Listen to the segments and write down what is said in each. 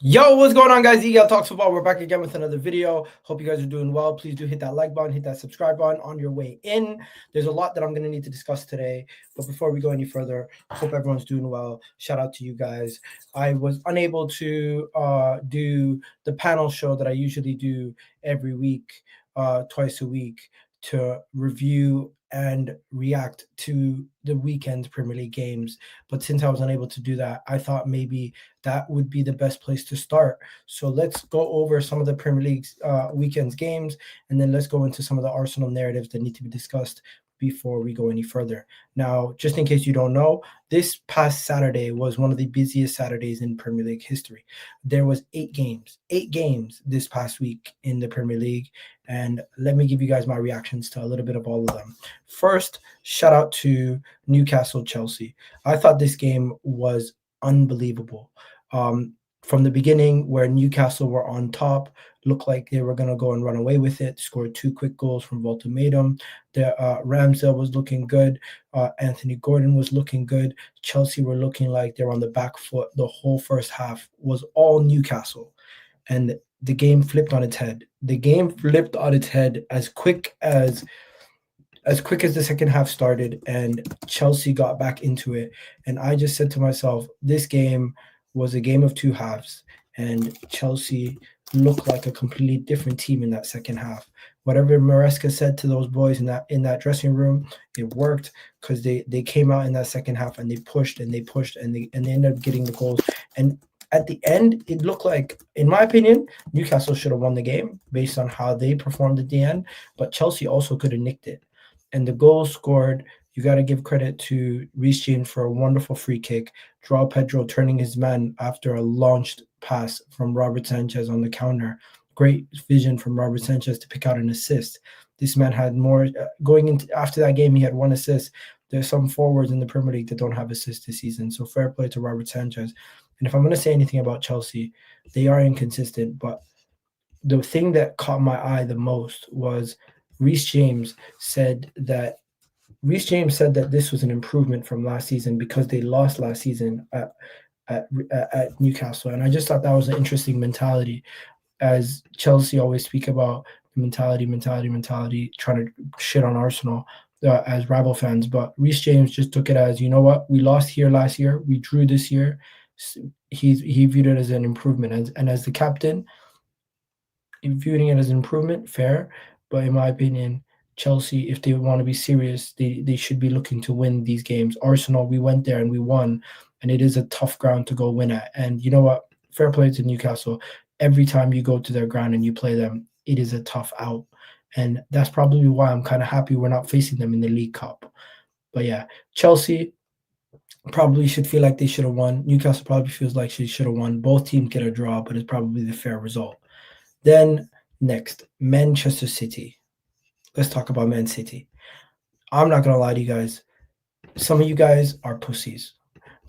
Yo, what's going on, guys? EGL Talks Football. We're back again with another video. Hope you guys are doing well. Please do hit that like button, hit that subscribe button on your way in. There's a lot that I'm going to need to discuss today. But before we go any further, hope everyone's doing well. Shout out to you guys. I was unable to do the panel show that I usually do every week, twice a week, to review and react to the weekend Premier League games. But since I was unable to do that, I thought maybe that would be the best place to start. So let's go over some of the Premier League's weekend's games, and then let's go into some of the Arsenal narratives that need to be discussed before we go any further. Now, just in case you don't know, this past Saturday was one of the busiest Saturdays in Premier League history. There was eight games this past week in the Premier League, and let me give you guys my reactions to a little bit of all of them. First, shout out to Newcastle Chelsea. I thought this game was unbelievable. From the beginning, where Newcastle were on top, looked like they were going to go and run away with it, scored two quick goals from Volta-Matum. Ramsdale was looking good. Anthony Gordon was looking good. Chelsea were looking like they were on the back foot. The whole first half was all Newcastle. And the game flipped on its head. The game flipped on its head as quick as the second half started, and Chelsea got back into it. And I just said to myself, this game was a game of two halves, and Chelsea looked like a completely different team in that second half. Whatever Maresca said to those boys in that dressing room, it worked, because they came out in that second half and they pushed and they ended up getting the goals. And at the end, it looked like, in my opinion, Newcastle should have won the game based on how they performed at the end, but Chelsea also could have nicked it. And the goal scored, you got to give credit to Reece James for a wonderful free kick. João Pedro turning his man after a launched pass from Robert Sanchez on the counter. Great vision from Robert Sanchez to pick out an assist. This man had more. Going into after that game, he had one assist. There's some forwards in the Premier League that don't have assists this season. So fair play to Robert Sanchez. And if I'm going to say anything about Chelsea, they are inconsistent. But the thing that caught my eye the most was Reece James said that this was an improvement from last season because they lost last season at Newcastle. And I just thought that was an interesting mentality, as Chelsea always speak about mentality, trying to shit on Arsenal as rival fans. But Reece James just took it as, you know what, we lost here last year, we drew this year. He viewed it as an improvement. And as the captain, viewing it as an improvement, fair. But in my opinion, Chelsea, if they want to be serious, they should be looking to win these games. Arsenal, we went there and we won, and it is a tough ground to go win at. And you know what? Fair play to Newcastle. Every time you go to their ground and you play them, it is a tough out. And that's probably why I'm kind of happy we're not facing them in the League Cup. But yeah, Chelsea probably should feel like they should have won. Newcastle probably feels like she should have won. Both teams get a draw, but it's probably the fair result. Then next, Manchester City. Let's talk about Man City. I'm not going to lie to you guys. Some of you guys are pussies.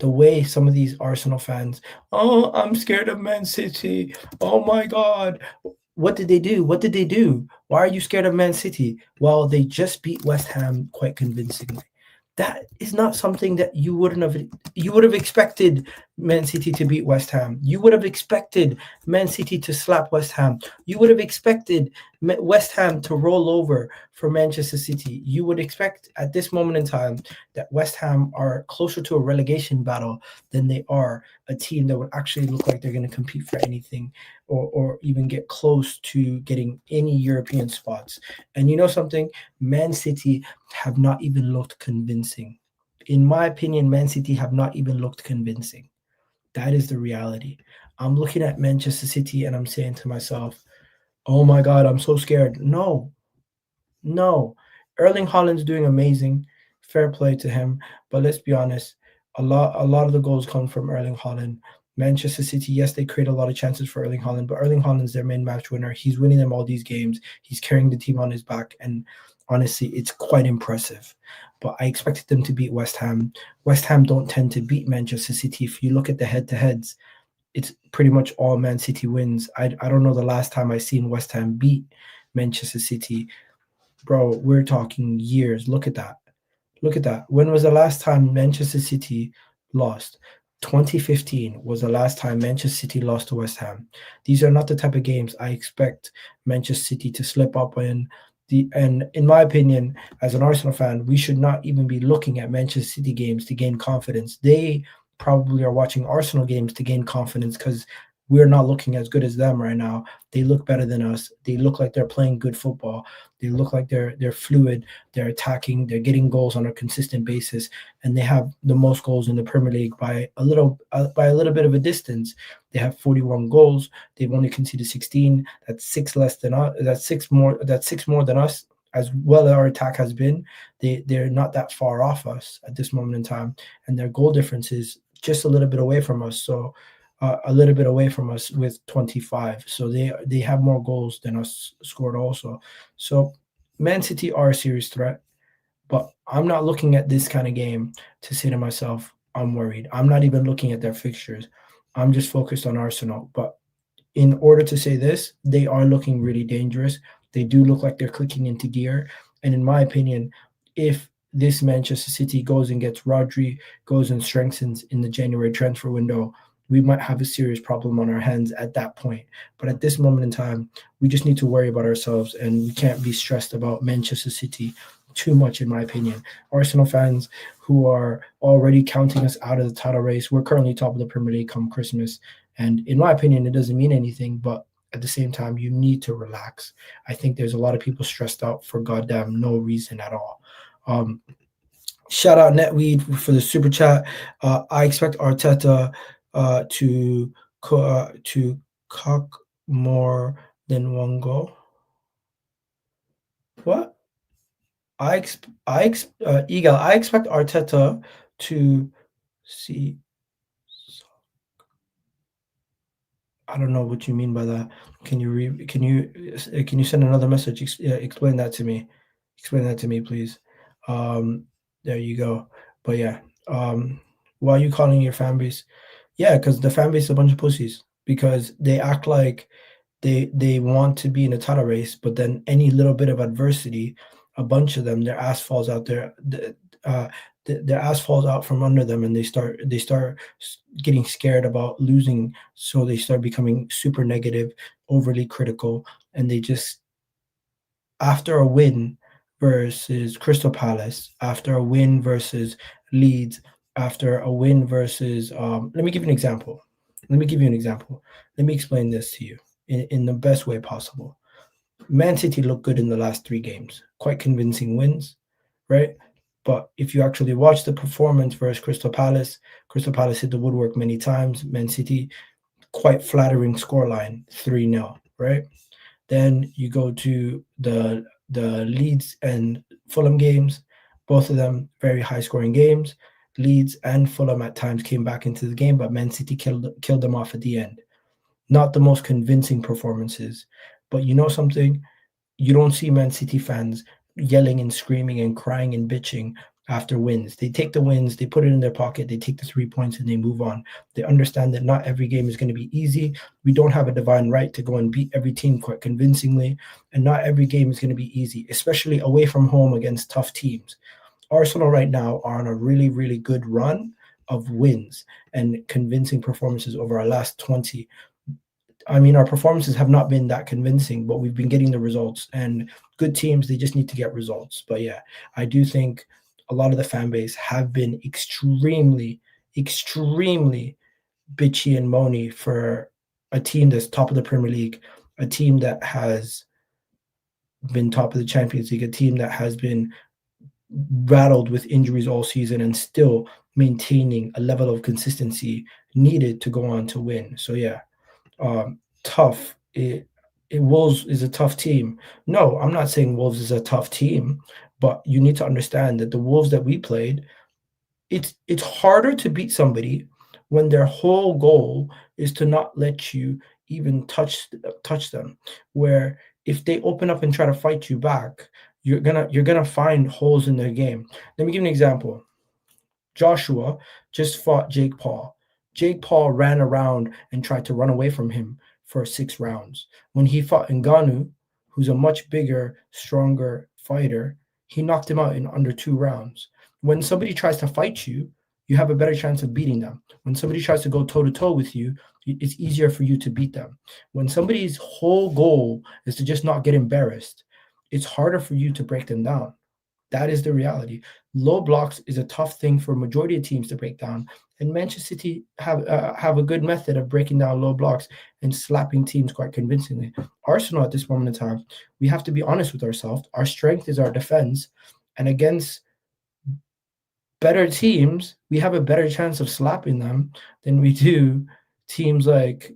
The way some of these Arsenal fans, oh, I'm scared of Man City. Oh, my God. What did they do? Why are you scared of Man City? Well, they just beat West Ham quite convincingly. That is not something that you would have expected Man City to beat West Ham. You would have expected Man City to slap West Ham. You would have expected West Ham to roll over for Manchester City. You would expect at this moment in time that West Ham are closer to a relegation battle than they are a team that would actually look like they're going to compete for anything or even get close to getting any European spots. And you know something? Man City have not even looked convincing. In my opinion, Man City have not even looked convincing. That is the reality. I'm looking at Manchester City and I'm saying to myself, oh my God, I'm so scared. No. Erling Haaland's doing amazing. Fair play to him. But let's be honest, a lot of the goals come from Erling Haaland. Manchester City, yes, they create a lot of chances for Erling Haaland, but Erling Haaland's their main match winner. He's winning them all these games. He's carrying the team on his back, and honestly, it's quite impressive. But I expected them to beat West Ham. West Ham don't tend to beat Manchester City. If you look at the head-to-heads, it's pretty much all Man City wins. I don't know the last time I seen West Ham beat Manchester City. Bro, we're talking years. Look at that. When was the last time Manchester City lost? 2015 was the last time Manchester City lost to West Ham. These are not the type of games I expect Manchester City to slip up in. And in my opinion, as an Arsenal fan, we should not even be looking at Manchester City games to gain confidence. They probably are watching Arsenal games to gain confidence because we're not looking as good as them right now. They look better than us. They look like they're playing good football. They look like they're fluid. They're attacking. They're getting goals on a consistent basis, and they have the most goals in the Premier League by a little bit of a distance. They have 41 goals. They've only conceded 16. That's six less than us. That's six more. That's six more than us. As well as our attack has been, they're not that far off us at this moment in time, and their goal difference is just a little bit away from us. So a little bit away from us with 25. So they have more goals than us scored also. So Man City are a serious threat, but I'm not looking at this kind of game to say to myself, I'm worried. I'm not even looking at their fixtures. I'm just focused on Arsenal. But in order to say this, they are looking really dangerous. They do look like they're clicking into gear. And in my opinion, if this Manchester City goes and gets Rodri, goes and strengthens in the January transfer window, we might have a serious problem on our hands at that point. But at this moment in time, we just need to worry about ourselves, and we can't be stressed about Manchester City too much, in my opinion. Arsenal fans who are already counting us out of the title race, we're currently top of the Premier League come Christmas. And in my opinion, it doesn't mean anything, but at the same time, you need to relax. I think there's a lot of people stressed out for goddamn no reason at all. Shout out Netweed for the super chat. I expect Arteta to cock more than one goal. What? Eagle, I expect Arteta to see. I don't know what you mean by that. Can you send another message? Explain that to me. Explain that to me, please. There you go. But yeah, why are you calling your fan base? Yeah, because the fan base is a bunch of pussies because they act like they want to be in a title race, but then any little bit of adversity, a bunch of them, their ass falls out there. Their ass falls out from under them, and they start getting scared about losing. So they start becoming super negative, overly critical, and they just after a win versus Crystal Palace, after a win versus Leeds, after a win versus let me give you an example. Let me explain this to you in the best way possible. Man City looked good in the last 3 games, quite convincing wins, right? But if you actually watch the performance versus Crystal Palace hit the woodwork many times. Man City, quite flattering scoreline, 3-0, right? Then you go to the Leeds and Fulham games, both of them very high scoring games. Leeds and Fulham at times came back into the game, but Man City killed them off at the end. Not the most convincing performances, but you know something? You don't see Man City fans yelling and screaming and crying and bitching after wins. They take the wins, they put it in their pocket, they take the 3 points and they move on. They understand that not every game is going to be easy. We don't have a divine right to go and beat every team quite convincingly, and not every game is going to be easy, especially away from home against tough teams. Arsenal right now are on a really, really good run of wins and convincing performances over our last 20. I mean, our performances have not been that convincing, but we've been getting the results. And good teams, they just need to get results. But yeah, I do think a lot of the fan base have been extremely, extremely bitchy and moany for a team that's top of the Premier League, a team that has been top of the Champions League, a team that has been battled with injuries all season and still maintaining a level of consistency needed to go on to win. So yeah, tough. Wolves is a tough team. No, I'm not saying Wolves is a tough team, but you need to understand that the Wolves that we played, it's harder to beat somebody when their whole goal is to not let you even touch them. Where if they open up and try to fight you back, you're gonna find holes in their game. Let me give you an example. Joshua just fought Jake Paul. Jake Paul ran around and tried to run away from him for 6 rounds. When he fought Ngannou, who's a much bigger, stronger fighter, he knocked him out in under 2 rounds. When somebody tries to fight you, you have a better chance of beating them. When somebody tries to go toe to toe with you, it's easier for you to beat them. When somebody's whole goal is to just not get embarrassed, it's harder for you to break them down. That is the reality. Low blocks is a tough thing for a majority of teams to break down, and Manchester City have a good method of breaking down low blocks and slapping teams quite convincingly. Arsenal at this moment in time, we have to be honest with ourselves. Our strength is our defense, and against better teams, we have a better chance of slapping them than we do teams like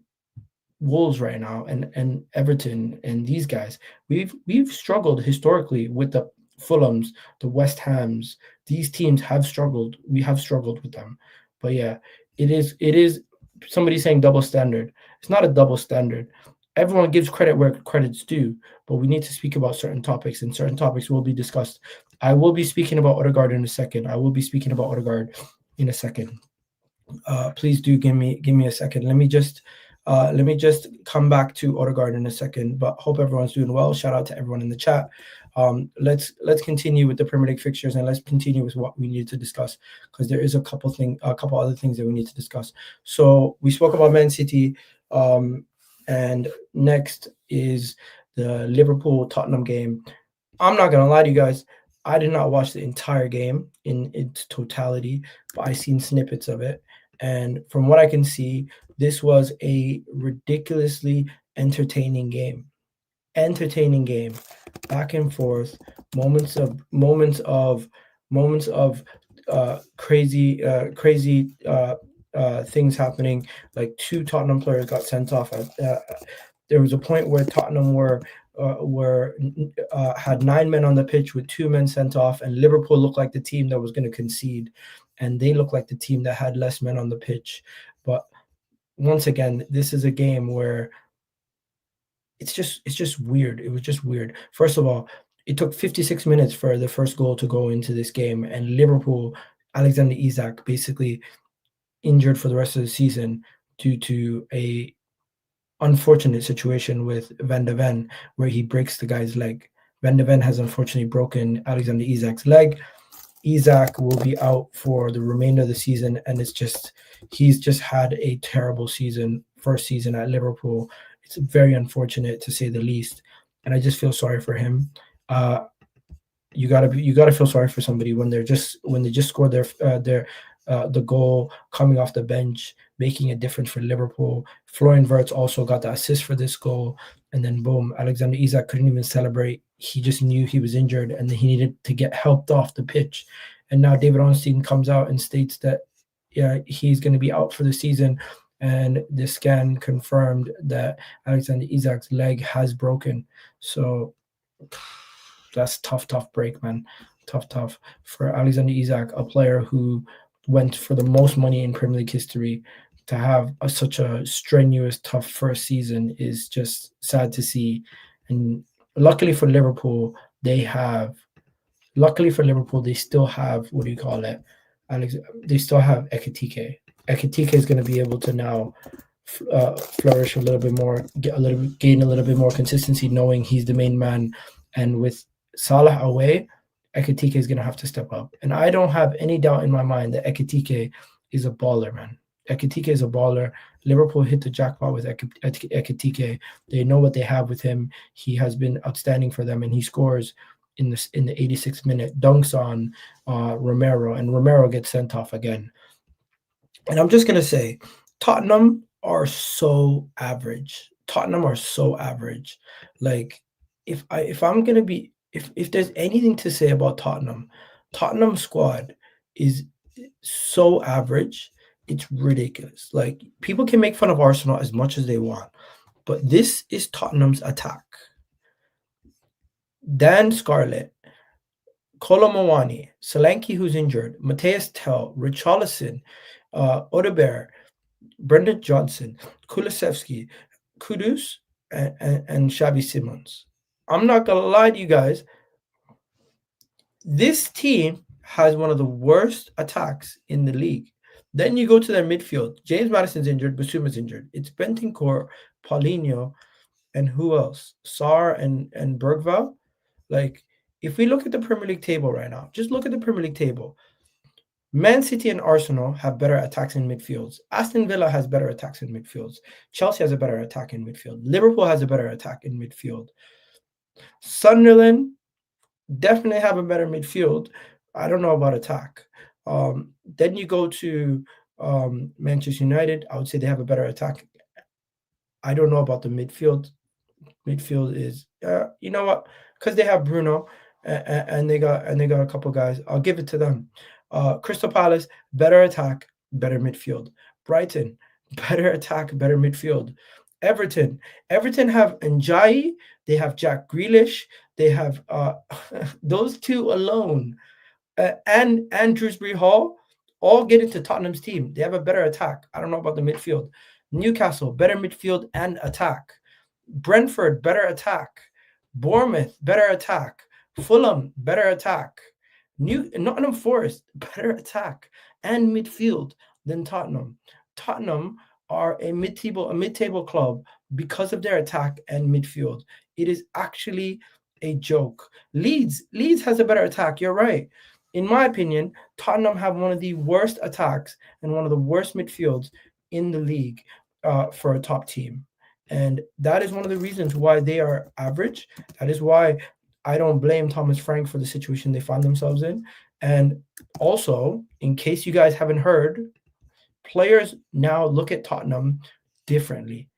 Wolves right now and Everton and these guys. We've struggled historically with the Fulhams, the West Hams. These teams have struggled. We have struggled with them. But yeah, it is somebody saying double standard. It's not a double standard. Everyone gives credit where credit's due, but we need to speak about certain topics, and certain topics will be discussed. I will be speaking about Odegaard in a second. I will be speaking about Odegaard in a second. Please do give me a second. Let me just come back to Odegaard in a second. But hope everyone's doing well. Shout out to everyone in the chat. Let's continue with the Premier League fixtures, and let's continue with what we need to discuss, because there is a couple other things that we need to discuss. So we spoke about Man City, and next is the Liverpool Tottenham game. I'm not gonna lie to you guys. I did not watch the entire game in its totality, but I seen snippets of it. And from what I can see, this was a ridiculously entertaining game. Entertaining game, back and forth, moments of crazy things happening. Like two Tottenham players got sent off. There was a point where Tottenham had 9 men on the pitch with 2 men sent off, and Liverpool looked like the team that was going to concede, and they looked like the team that had less men on the pitch. But once again, this is a game where it's just weird. It was just weird. First of all, it took 56 minutes for the first goal to go into this game, and Liverpool, Alexander Isak, basically injured for the rest of the season due to a unfortunate situation with Van de Ven, where he breaks the guy's leg. Van de Ven has unfortunately broken Alexander Isak's leg. Isak will be out for the remainder of the season, and he's just had a terrible first season at Liverpool. It's very unfortunate, to say the least, and I just feel sorry for him. You gotta feel sorry for somebody when they just scored the goal coming off the bench, making a difference for Liverpool. Florian Wirtz also got the assist for this goal, and then boom, Alexander Isak couldn't even celebrate. He just knew he was injured, and then he needed to get helped off the pitch. And now David Ornstein comes out and states that he's going to be out for the season, and the scan confirmed that Alexander Isak's leg has broken. So that's tough break, man. Tough for Alexander Isak, a player who went for the most money in Premier League history. To have such a strenuous, tough first season is just sad to see. And luckily for Liverpool, they still have, what do you call it? They still have Ekitike. Ekitike is going to be able to now flourish a little bit more, gain a little bit more consistency, knowing he's the main man. And with Salah away, Ekitike is going to have to step up. And I don't have any doubt in my mind that Ekitike is a baller, man. Ekitike is a baller. Liverpool hit the jackpot with Ekitike. They know what they have with him. He has been outstanding for them, and he scores in the 86th minute, dunks on Romero, and Romero gets sent off again. And I'm just gonna say, Tottenham are so average. Like, if there's anything to say about Tottenham squad is so average. It's ridiculous. Like, people can make fun of Arsenal as much as they want, but this is Tottenham's attack. Dan Scarlett, Kolo Muani, Solanke, who's injured, Matthias Tell, Richarlison, Odegaard, Brendan Johnson, Kulusevski, Kudus, and Xavi Simons. I'm not gonna lie to you guys. This team has one of the worst attacks in the league. Then you go to their midfield. James Maddison's injured, Basuma's injured. It's Bentancur, Paulinho, and who else? Sarr and Bergvall. Like, if we look at the Premier League table right now, just look at the Premier League table. Man City and Arsenal have better attacks in midfields. Aston Villa has better attacks in midfields. Chelsea has a better attack in midfield. Liverpool has a better attack in midfield. Sunderland definitely have a better midfield. I don't know about attack. Then you go to Manchester United. I would say they have a better attack. I don't know about the midfield. Midfield is, you know what? Because they have Bruno and they got a couple guys. I'll give it to them. Crystal Palace, better attack, better midfield. Brighton, better attack, better midfield. Everton have Njayi, they have Jack Grealish, they have those two alone, and Dewsbury Hall all get into Tottenham's team. They have a better attack. I don't know about the midfield. Newcastle, better midfield and attack. Brentford, better attack. Bournemouth, better attack. Fulham, better attack. Nottingham Forest, better attack and midfield than Tottenham. Tottenham are a mid-table club because of their attack and midfield. It is actually a joke. Leeds has a better attack. You're right. In my opinion, Tottenham have one of the worst attacks and one of the worst midfields in the league for a top team. And that is one of the reasons why they are average. That is why I don't blame Thomas Frank for the situation they find themselves in. And also, in case you guys haven't heard, players now look at Tottenham differently.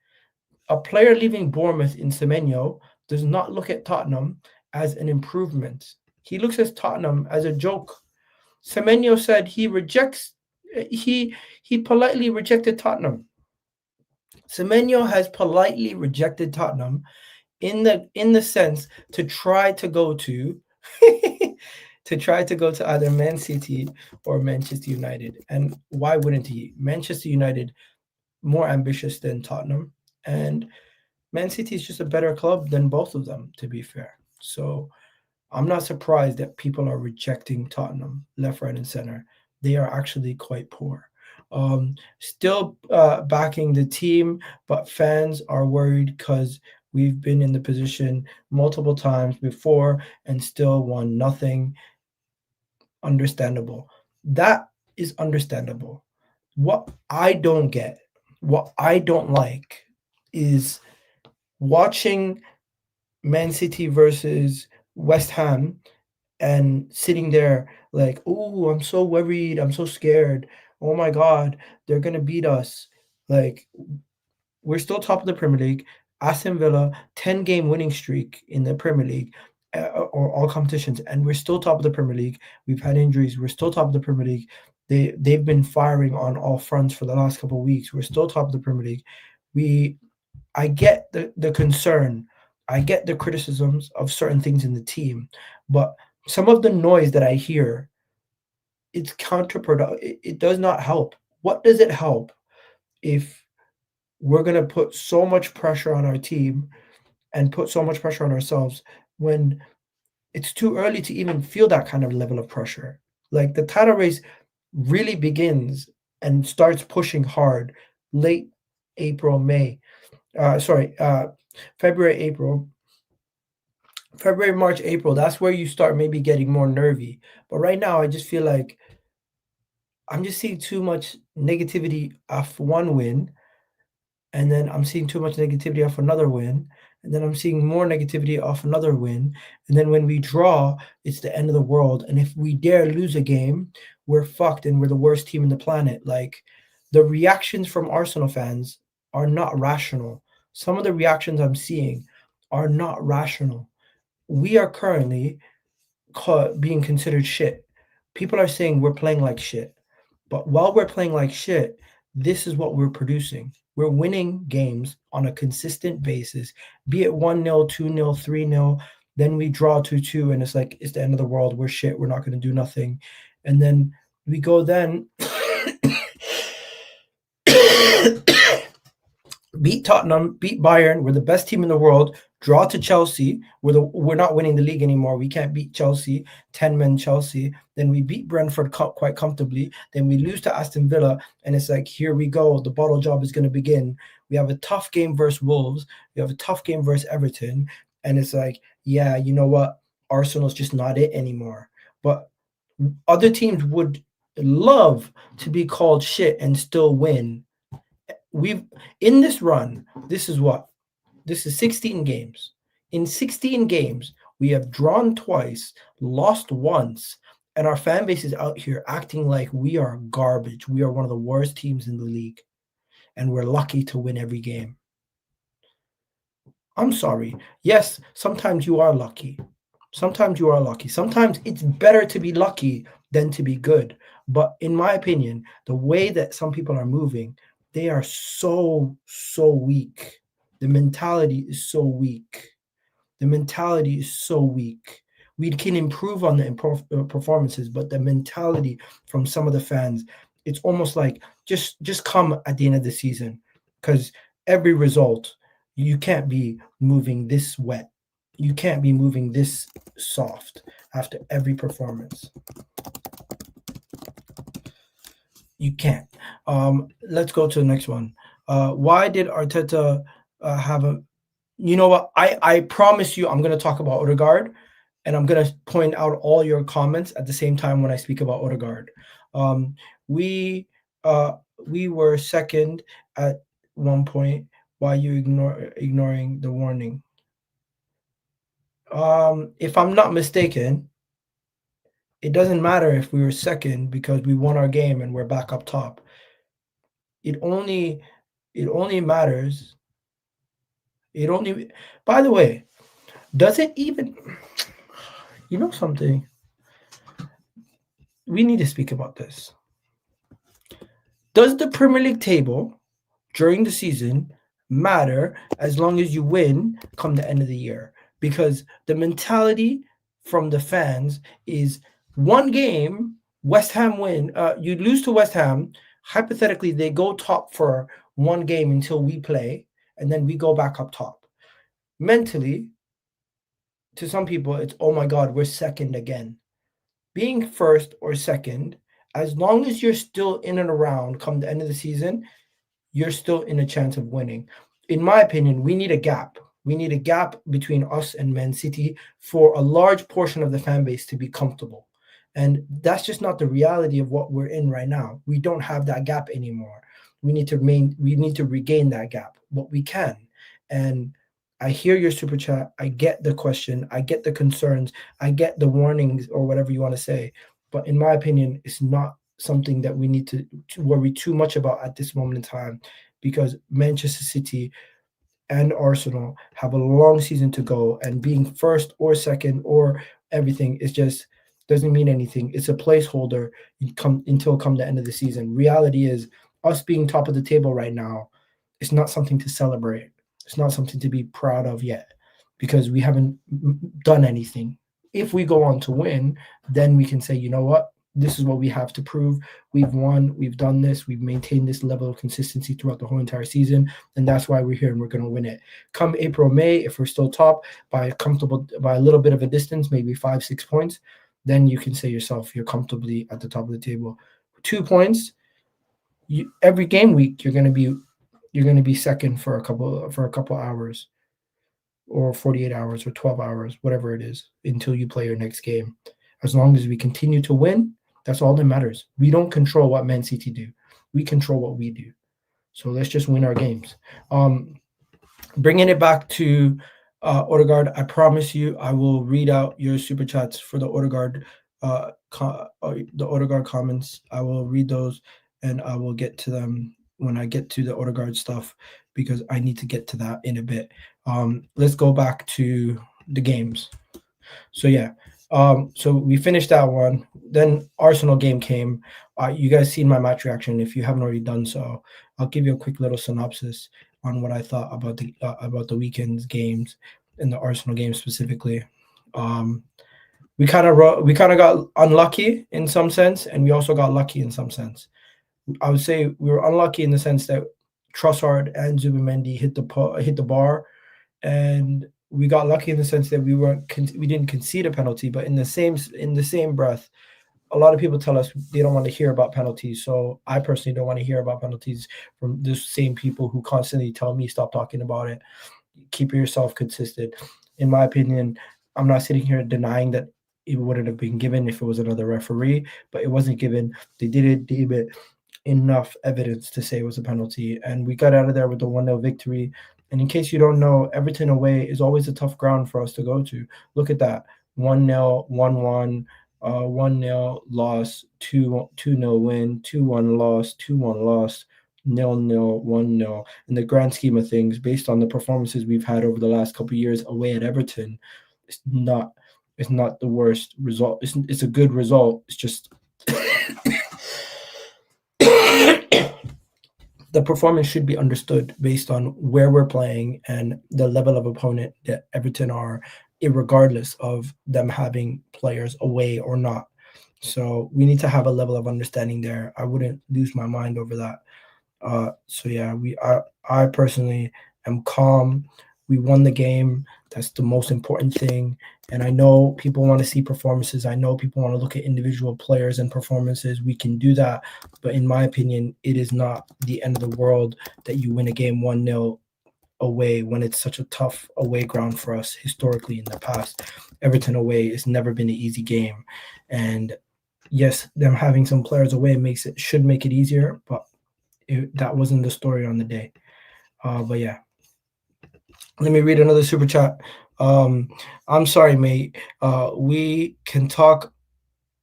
A player leaving Bournemouth in Semenyo does not look at Tottenham as an improvement. He looks at Tottenham as a joke. Semenyo said he politely rejected Tottenham. Semenyo has politely rejected Tottenham in the sense to try to go to either Man City or Manchester United. And why wouldn't he? Manchester United more ambitious than Tottenham, and Man City is just a better club than both of them, to be fair. So I'm not surprised that people are rejecting Tottenham left, right, and center. They are actually quite poor. Still backing the team, but fans are worried because we've been in the position multiple times before and still won nothing. Understandable. That is understandable. What I don't get, what I don't like is watching Man City versus West Ham and sitting there like, oh, I'm so worried. I'm so scared. Oh my God, they're going to beat us. Like, we're still top of the Premier League. Aston Villa, 10-game winning streak in the Premier League or all competitions, and we're still top of the Premier League. We've had injuries. We're still top of the Premier League. They've been firing on all fronts for the last couple of weeks. We're still top of the Premier League. I get the concern. I get the criticisms of certain things in the team, but some of the noise that I hear, it's counterproductive. It does not help. What does it help if we're going to put so much pressure on our team and put so much pressure on ourselves when it's too early to even feel that kind of level of pressure? Like, the title race really begins and starts pushing hard late April, May. February, March, April. That's where you start maybe getting more nervy. But right now, I just feel like I'm just seeing too much negativity off one win, and then I'm seeing too much negativity off another win, and then I'm seeing more negativity off another win, and then when we draw, it's the end of the world. And if we dare lose a game, we're fucked and we're the worst team in the planet. Like, the reactions from Arsenal fans are not rational. Some of the reactions I'm seeing are not rational. We are currently being considered shit. People are saying we're playing like shit. But while we're playing like shit, this is what we're producing. We're winning games on a consistent basis, be it 1-0, 2-0, 3-0. Then we draw 2-2, and it's like, it's the end of the world. We're shit. We're not going to do nothing. And then we go then beat Tottenham, beat Bayern. We're the best team in the world. Draw to Chelsea. We're not winning the league anymore. We can't beat Chelsea, 10-men Chelsea. Then we beat Brentford quite comfortably. Then we lose to Aston Villa, and it's like, here we go. The bottle job is going to begin. We have a tough game versus Wolves. We have a tough game versus Everton. And it's like, yeah, you know what? Arsenal's just not it anymore. But other teams would love to be called shit and still win. We've in this run, this is what? This is 16 games. In 16 games, we have drawn twice, lost once, and our fan base is out here acting like we are garbage. We are one of the worst teams in the league, and we're lucky to win every game. I'm sorry. Yes, sometimes you are lucky. Sometimes you are lucky. Sometimes it's better to be lucky than to be good. But in my opinion, the way that some people are moving, they are so weak. The mentality is so weak. The mentality is so weak. We can improve on the performances, but the mentality from some of the fans, it's almost like just come at the end of the season, because every result, you can't be moving this wet. You can't be moving this soft after every performance. You can't. Let's go to the next one. Why did Arteta have a? You know what? I promise you, I'm gonna talk about Odegaard, and I'm gonna point out all your comments at the same time when I speak about Odegaard. Um, we we were second at one point. Why you ignoring the warning? If I'm not mistaken, it doesn't matter if we were second because we won our game and we're back up top. It only matters. It only. By the way, does it even? You know something? We need to speak about this. Does the Premier League table during the season matter as long as you win come the end of the year? Because the mentality from the fans is one game, West Ham win, you lose to West Ham, hypothetically they go top for one game until we play, and then we go back up top. Mentally, to some people, it's, oh my God, we're second again. Being first or second, as long as you're still in and around come the end of the season, you're still in a chance of winning. In my opinion, we need a gap. We need a gap between us and Man City for a large portion of the fan base to be comfortable. And that's just not the reality of what we're in right now. We don't have that gap anymore. We need to regain that gap, but we can. And I hear your super chat. I get the question. I get the concerns. I get the warnings or whatever you want to say. But in my opinion, it's not something that we need to worry too much about at this moment in time, because Manchester City and Arsenal have a long season to go, and being first or second or everything is just doesn't mean anything. It's a placeholder until come the end of the season. Reality is us being top of the table right now. It's not something to celebrate. It's not something to be proud of yet, because we haven't done anything. If we go on to win, then we can say, you know what? This is what we have to prove. We've won. We've done this. We've maintained this level of consistency throughout the whole entire season, and that's why we're here and we're going to win it. Come April, May, if we're still top by a little bit of a distance, maybe 5-6 points, then you can say yourself you're comfortably at the top of the table. 2 points. Every game week you're going to be second for a couple hours, or 48 hours or 12 hours, whatever it is, until you play your next game. As long as we continue to win, that's all that matters. We don't control what Man City do. We control what we do. So let's just win our games. Bringing it back to Odegaard, I promise you I will read out your super chats for the Odegaard comments. I will read those and I will get to them when I get to the Odegaard stuff, because I need to get to that in a bit. Let's go back to the games. So yeah, so we finished that one. Then Arsenal game came. You guys seen my match reaction. If you haven't already done so, I'll give you a quick little synopsis on what I thought about the weekend's games and the Arsenal game specifically. We kind of got unlucky in some sense, and we also got lucky in some sense. I would say we were unlucky in the sense that Trossard and Zubimendi hit the bar, and we got lucky in the sense that we didn't concede a penalty. But in the same breath, a lot of people tell us they don't want to hear about penalties. So I personally don't want to hear about penalties from the same people who constantly tell me stop talking about it. Keep yourself consistent. In my opinion, I'm not sitting here denying that it wouldn't have been given if it was another referee, but it wasn't given. They didn't deem it enough evidence to say it was a penalty, and we got out of there with the 1-0 victory. And in case you don't know, Everton away is always a tough ground for us to go to. Look at that. 1-0, 1-1, 1-0 loss, 2-0 win, 2-1 loss, 2-1 loss, 0-0, 1-0. In the grand scheme of things, based on the performances we've had over the last couple of years away at Everton, it's not the worst result. It's a good result. It's just the performance should be understood based on where we're playing and the level of opponent that Everton are, regardless of them having players away or not. So we need to have a level of understanding there. I wouldn't lose my mind over that. So yeah, I personally am calm. We won the game. That's the most important thing. And I know people want to see performances. I know people want to look at individual players and performances. We can do that. But in my opinion, it is not the end of the world that you win a game 1-0 away when it's such a tough away ground for us historically in the past. Everton away has never been an easy game. And yes, them having some players away should make it easier, but that wasn't the story on the day. But yeah. Let me read another super chat. I'm sorry, mate. We can talk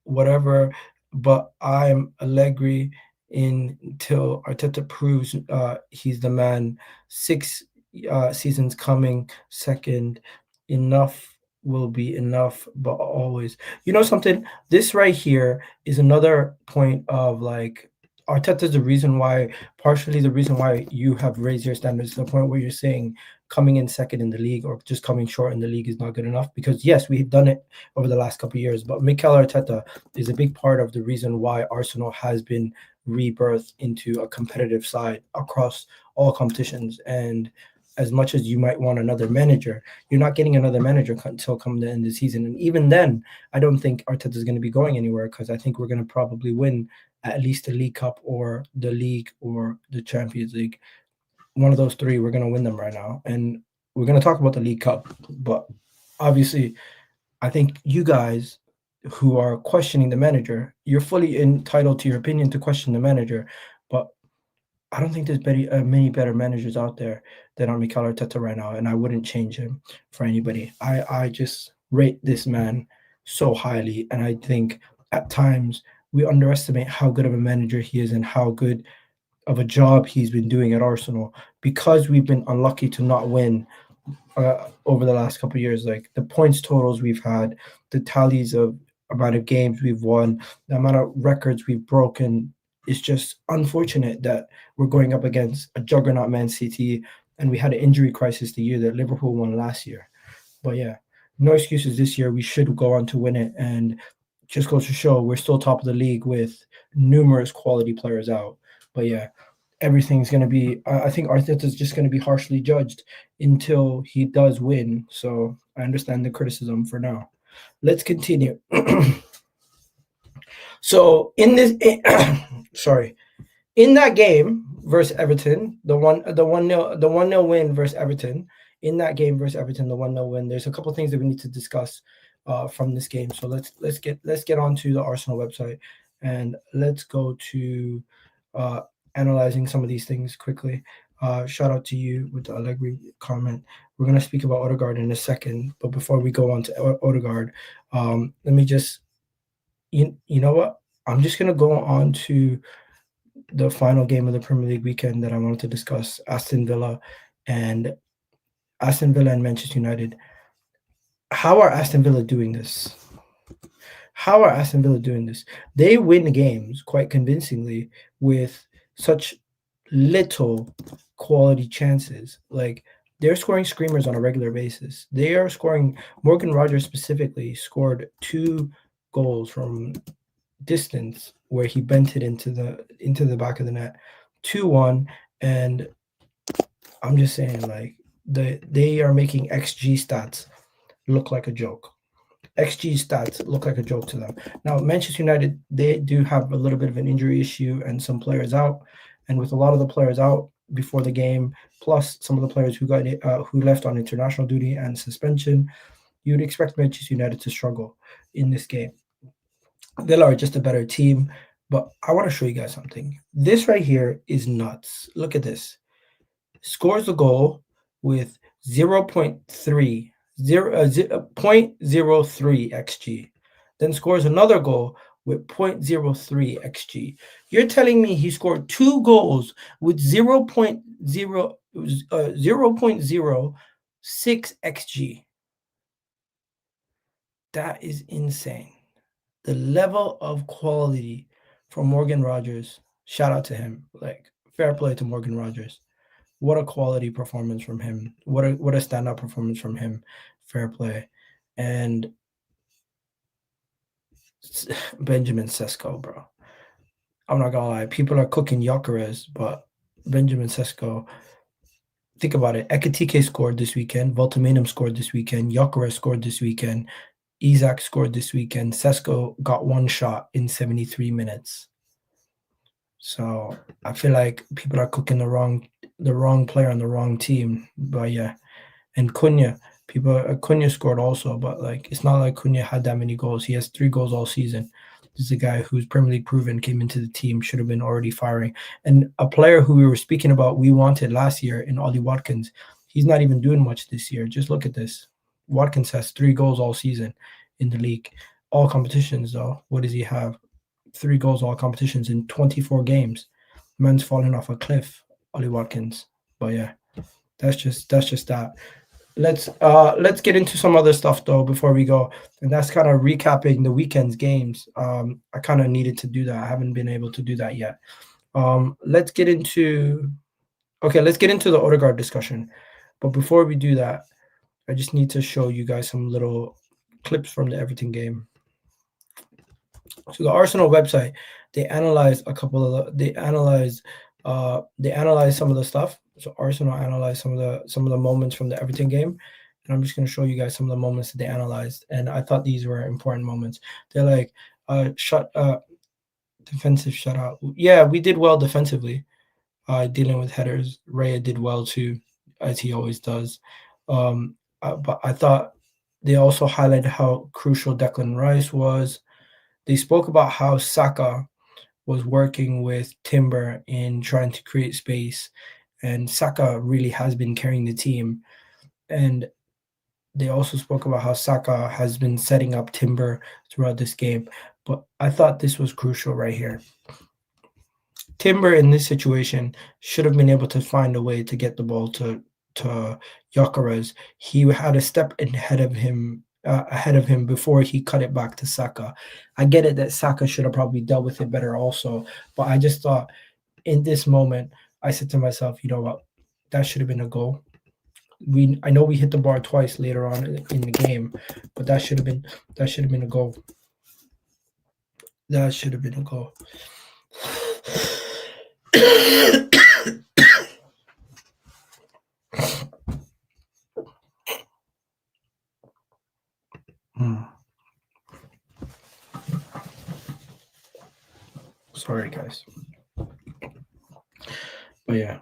whatever, but I'm Allegri until Arteta proves he's the man. 6 seasons coming second. Enough will be enough, but always. You know something? This right here is another point of like Arteta's partially the reason why you have raised your standards to the point where you're saying coming in second in the league or just coming short in the league is not good enough. Because yes, we've done it over the last couple of years, but Mikel Arteta is a big part of the reason why Arsenal has been rebirthed into a competitive side across all competitions. And as much as you might want another manager, you're not getting another manager until come the end of the season. And even then, I don't think Arteta is going to be going anywhere because I think we're going to probably win at least the League Cup or the League or the Champions League. One of those three, we're going to win them right now. And we're going to talk about the League Cup. But obviously, I think you guys who are questioning the manager, you're fully entitled to your opinion to question the manager. But I don't think there's many better managers out there than on Mikel Arteta right now, and I wouldn't change him for anybody. I just rate this man so highly, and I think at times we underestimate how good of a manager he is and how good of a job he's been doing at Arsenal because we've been unlucky to not win over the last couple of years. Like the points totals we've had, the tallies of amount of games we've won, the amount of records we've broken. It's just unfortunate that we're going up against a juggernaut Man City, and we had an injury crisis the year that Liverpool won last year. But yeah, no excuses this year. We should go on to win it, and just goes to show we're still top of the league with numerous quality players out. But yeah, everything's going to be, I think Arteta's just going to be harshly judged until he does win. So I understand the criticism for now. Let's continue. So in that game versus Everton, the 1-0 win versus Everton, in that game versus Everton, the 1-0 win, there's a couple of things that we need to discuss from this game. So let's get onto the Arsenal website and let's go to analyzing some of these things quickly. Shout out to you with the Allegri comment. We're going to speak about Odegaard in a second, but before we go on to Odegaard, let me just, you know what? I'm just going to go on to the final game of the Premier League weekend that I wanted to discuss, Aston Villa and Manchester United. How are Aston Villa doing this? They win games quite convincingly with such little quality chances. Like they're scoring screamers on a regular basis. They are scoring. Morgan Rogers specifically scored 2 goals from distance where he bent it into the back of the net, 2-1. And I'm just saying, like they are making XG stats look like a joke. XG stats look like a joke to them. Now, Manchester United, they do have a little bit of an injury issue and some players out. And with a lot of the players out before the game, plus some of the players who left on international duty and suspension, you would expect Manchester United to struggle in this game. Villa are just a better team, but I want to show you guys something. This right here is nuts. Look at this. Scores a goal with 0.3 0.03 xg, then scores another goal with 0.03 xg. You're telling me he scored 2 goals with 0.06 xg? That is insane. The level of quality from Morgan Rogers, shout out to him. Like, fair play to Morgan Rogers. What a quality performance from him. What a standout performance from him. Fair play. And Benjamin Sesko, bro. I'm not gonna lie. People are cooking Gyokeres, but Benjamin Sesko, think about it. Ekitike scored this weekend. Voltamenum scored this weekend. Gyokeres scored this weekend. Isak scored this weekend. Sesko got 1 shot in 73 minutes. So I feel like people are cooking the wrong player on the wrong team. But yeah, and Cunha scored also, but like it's not like Cunha had that many goals. He has 3 goals all season. This is a guy who's Premier League proven, came into the team, should have been already firing. And a player who we were speaking about, we wanted last year in Ollie Watkins. He's not even doing much this year. Just look at this. Watkins has 3 goals all season in the league. All competitions though. What does he have? 3 goals all competitions in 24 games. Man's falling off a cliff, Ollie Watkins. But yeah, that's just that. Let's get into some other stuff though before we go, and that's kind of recapping the weekend's games. I kind of needed to do that. I haven't been able to do that yet. Let's get into the Odegaard discussion. But before we do that, I just need to show you guys some little clips from the Everton game. So the Arsenal website, they analyzed some of the stuff. So Arsenal analyzed some of the moments from the Everton game, and I'm just going to show you guys some of the moments that they analyzed. And I thought these were important moments. They're like defensive shutout. Yeah, we did well defensively, dealing with headers. Raya did well too, as he always does. But I thought they also highlighted how crucial Declan Rice was. They spoke about how Saka was working with Timber in trying to create space, and Saka really has been carrying the team. And they also spoke about how Saka has been setting up Timber throughout this game. But I thought this was crucial right here. Timber in this situation should have been able to find a way to get the ball to Gyokeres. He had a step ahead of him before he cut it back to Saka. I get it that Saka should have probably dealt with it better also, but I just thought in this moment, I said to myself, you know what, that should have been a goal. I know we hit the bar twice later on in the game, but that should have been a goal. That should have been a goal. Sorry, guys. But yeah,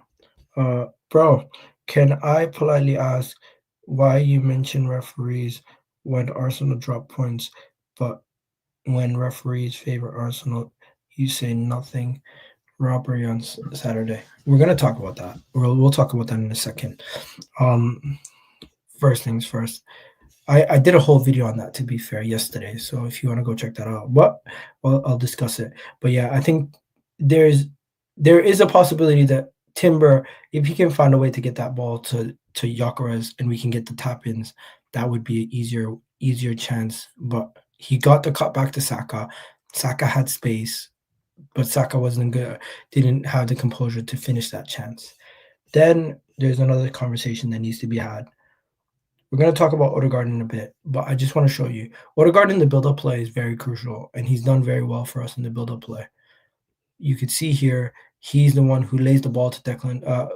bro, can I politely ask why you mention referees when Arsenal drop points, but when referees favor Arsenal, you say nothing? Robbery on Saturday. We're gonna talk about that. We'll talk about that in a second. First things first. I did a whole video on that, to be fair, yesterday. So if you want to go check that out, I'll discuss it. But yeah, I think there is a possibility that Timber, if he can find a way to get that ball to Gyokeres and we can get the tap-ins, that would be an easier chance. But he got the cut back to Saka. Saka had space, but Saka wasn't good. Didn't have the composure to finish that chance. Then there's another conversation that needs to be had. We're going to talk about Odegaard in a bit, but I just want to show you. Odegaard in the build-up play is very crucial, and he's done very well for us in the build-up play. You could see here, he's the one who lays the ball to Declan.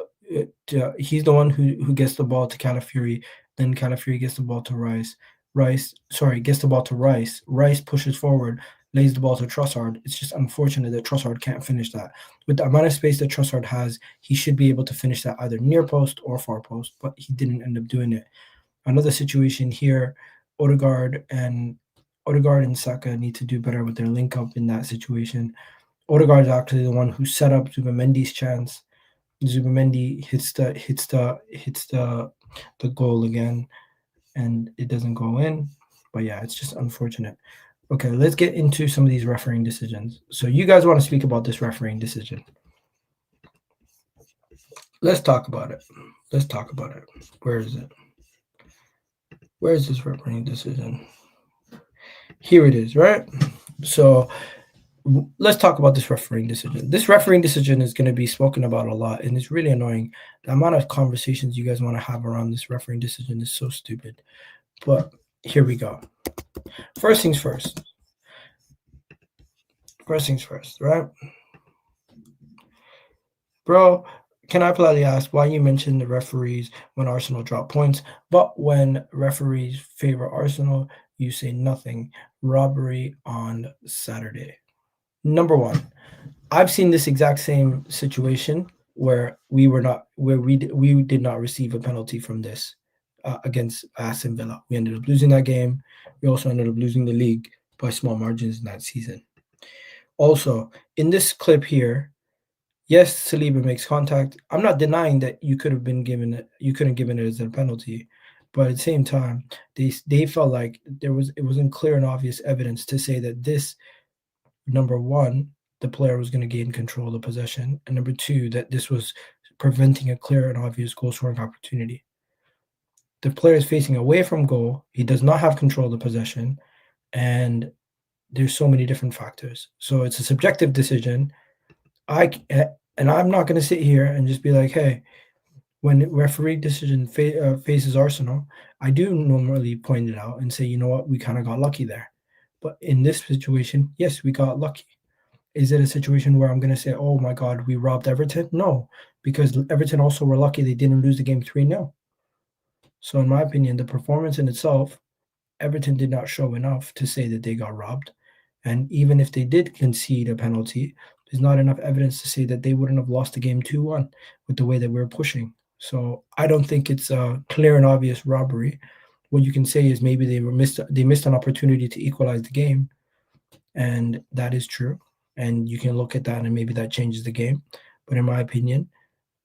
He's the one who gets the ball to Calafiori. Then Calafiori gets the ball to Rice. Gets the ball to Rice. Rice pushes forward, lays the ball to Trossard. It's just unfortunate that Trossard can't finish that. With the amount of space that Trossard has, he should be able to finish that either near post or far post, but he didn't end up doing it. Another situation here, Odegaard and Saka need to do better with their link up in that situation. Odegaard is actually the one who set up Zubamendi's chance. Zubamendi hits the goal again, and it doesn't go in. But yeah, it's just unfortunate. Okay, let's get into some of these refereeing decisions. So you guys want to speak about this refereeing decision? Let's talk about it. Where is it? Where is this refereeing decision? Here it is, right? So let's talk about this refereeing decision. This refereeing decision is going to be spoken about a lot, and it's really annoying. The amount of conversations you guys want to have around this refereeing decision is so stupid. But here we go. First things first, right? Bro, can I politely ask why you mentioned the referees when Arsenal drop points, but when referees favor Arsenal, you say nothing? Robbery on Saturday. Number one, I've seen this exact same situation where we did not receive a penalty from this against Aston Villa. We ended up losing that game. We also ended up losing the league by small margins in that season. Also, in this clip here, yes, Saliba makes contact. I'm not denying that you couldn't given it as a penalty, but at the same time, they felt like it wasn't clear and obvious evidence to say that this, number one, the player was going to gain control of the possession, and number two, that this was preventing a clear and obvious goal scoring opportunity. The player is facing away from goal. He does not have control of the possession, and there's so many different factors. So it's a subjective decision. And I'm not going to sit here and just be like, hey, when referee decision faces Arsenal, I do normally point it out and say, you know what, we kind of got lucky there. But in this situation, yes, we got lucky. Is it a situation where I'm going to say, oh my God, we robbed Everton? No, because Everton also were lucky they didn't lose the game 3-0. So in my opinion, the performance in itself, Everton did not show enough to say that they got robbed. And even if they did concede a penalty, there's not enough evidence to say that they wouldn't have lost the game 2-1 with the way that we're pushing. So I don't think it's a clear and obvious robbery. What you can say is maybe they missed an opportunity to equalize the game, and that is true. And you can look at that and maybe that changes the game. But in my opinion,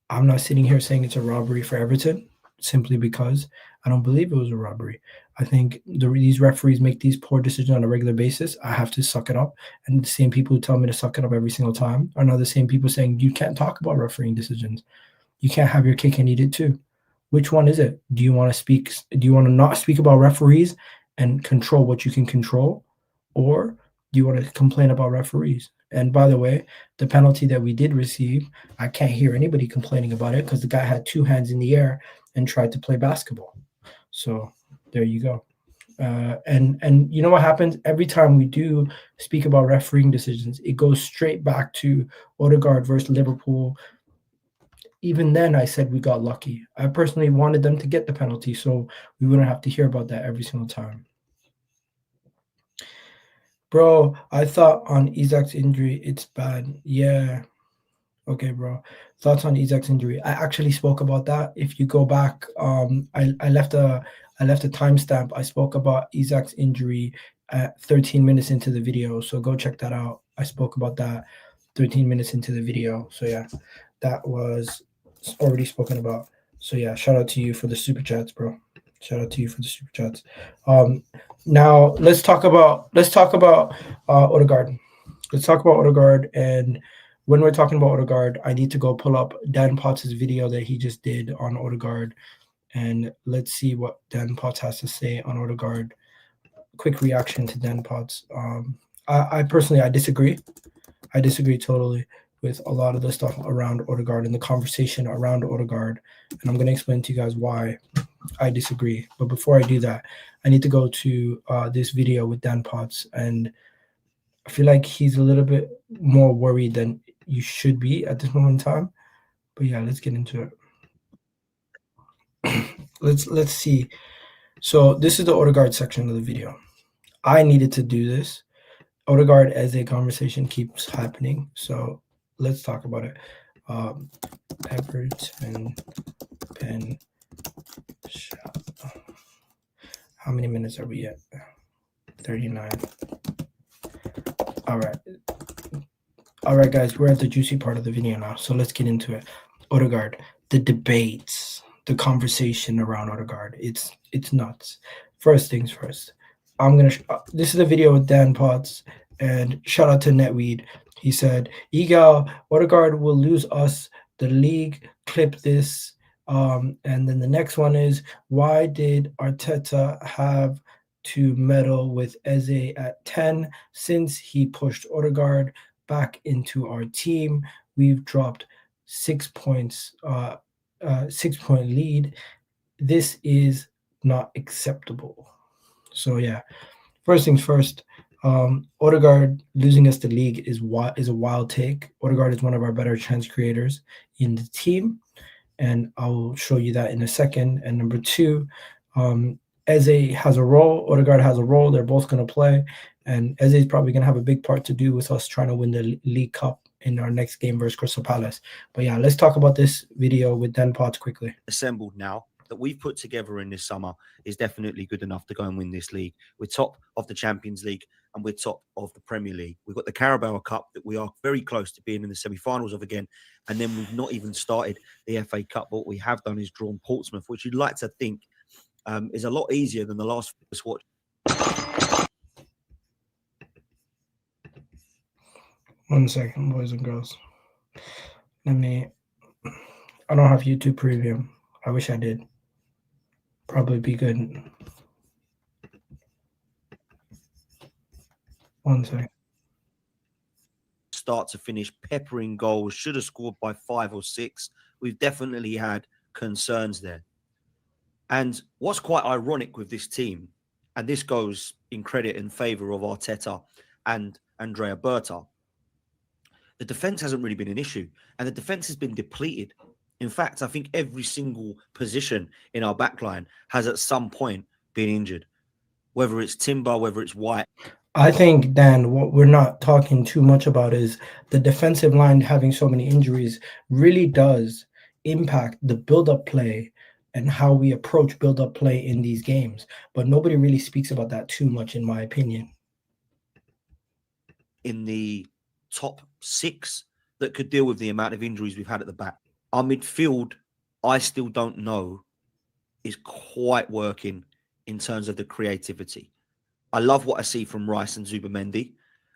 I'm not sitting here saying it's a robbery for Everton simply because I don't believe it was a robbery. I think these referees make these poor decisions on a regular basis. I have to suck it up. And the same people who tell me to suck it up every single time are now the same people saying you can't talk about refereeing decisions. You can't have your cake and eat it too. Which one is it? Do you want to not speak about referees and control what you can control? Or do you want to complain about referees? And by the way, the penalty that we did receive, I can't hear anybody complaining about it because the guy had two hands in the air and tried to play basketball. So there you go. And you know what happens? Every time we do speak about refereeing decisions, it goes straight back to Odegaard versus Liverpool. Even then, I said we got lucky. I personally wanted them to get the penalty so we wouldn't have to hear about that every single time. Bro, I thought on Isak's injury, it's bad. Yeah. Okay, bro. Thoughts on Isak's injury? I actually spoke about that. If you go back, I left a timestamp. I spoke about Isak's injury at 13 minutes into the video. So go check that out. I spoke about that 13 minutes into the video. So yeah, that was already spoken about. So yeah, shout out to you for the super chats, bro. Shout out to you for the super chats. Now let's talk about Odegaard. Let's talk about Odegaard. And when we're talking about Odegaard, I need to go pull up Dan Potts' video that he just did on Odegaard, and let's see what Dan Potts has to say on Odegaard. Quick reaction to Dan Potts. I personally disagree. I disagree totally with a lot of the stuff around Odegaard and the conversation around Odegaard, and I'm going to explain to you guys why I disagree. But before I do that, I need to go to this video with Dan Potts, and I feel like he's a little bit more worried than you should be at this moment in time. But yeah, let's get into it. Let's see. So this is the Odegaard section of the video. I needed to do this. Odegaard as a conversation keeps happening. So let's talk about it. Everton pen shot. How many minutes are we at? 39. All right, guys, we're at the juicy part of the video now, so let's get into it. Odegaard, the debates, the conversation around Odegaard, it's nuts. First things first, this is a video with Dan Potts, and shout out to Netweed. He said, Egal, Odegaard will lose us the league. Clip this. And then the next one is, why did Arteta have to meddle with Eze at 10 since he pushed Odegaard back into our team? We've dropped 6 points, 6-point lead. This is not acceptable. So yeah, first things first. Odegaard losing us the league is a wild take. Odegaard is one of our better chance creators in the team, and I'll show you that in a second. And number two, Eze has a role. Odegaard has a role. They're both going to play, and Eze is probably going to have a big part to do with us trying to win the League Cup in our next game versus Crystal Palace. But yeah, let's talk about this video with Dan Potts quickly. Assembled now that we've put together in this summer is definitely good enough to go and win this league. We're top of the Champions League and we're top of the Premier League. We've got the Carabo Cup that we are very close to being in the semi-finals of again. And then we've not even started the FA Cup. What we have done is drawn Portsmouth, which you'd like to think is a lot easier than the last watch. One second, boys and girls. I don't have YouTube Premium. I wish I did. Probably be good. One second. Start to finish, peppering goals. Should have scored by 5 or 6. We've definitely had concerns there. And what's quite ironic with this team, and this goes in credit and favour of Arteta and Andrea Berta, the defence hasn't really been an issue. And the defence has been depleted. In fact, I think every single position in our backline has at some point been injured. Whether it's Timber, whether it's White. I think, Dan, what we're not talking too much about is the defensive line having so many injuries really does impact the build-up play and how we approach build-up play in these games. But nobody really speaks about that too much, in my opinion. In the top 6 that could deal with the amount of injuries we've had at the back. Our midfield, I still don't know, is quite working in terms of the creativity. I love what I see from Rice and Zubimendi.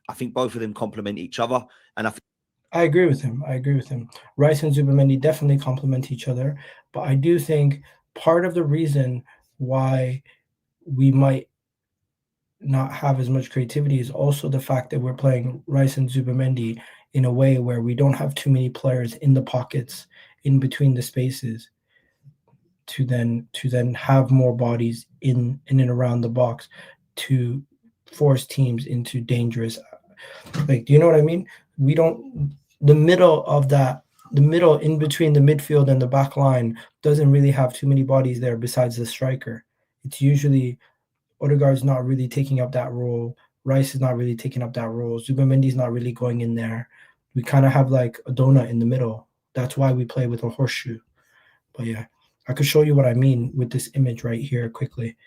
I think both of them complement each other. And I agree with him. Rice and Zubimendi definitely complement each other. But I do think part of the reason why we might not have as much creativity is also the fact that we're playing Rice and Zubimendi in a way where we don't have too many players in the pockets, in between the spaces, to then have more bodies in and around the box to force teams into dangerous, like, do you know what I mean? We don't, the middle in between the midfield and the back line doesn't really have too many bodies there besides the striker. It's usually Odegaard's not really taking up that role. Rice is not really taking up that role. Zubimendi's not really going in there. We kind of have like a donut in the middle. That's why we play with a horseshoe. But yeah, I could show you what I mean with this image right here quickly.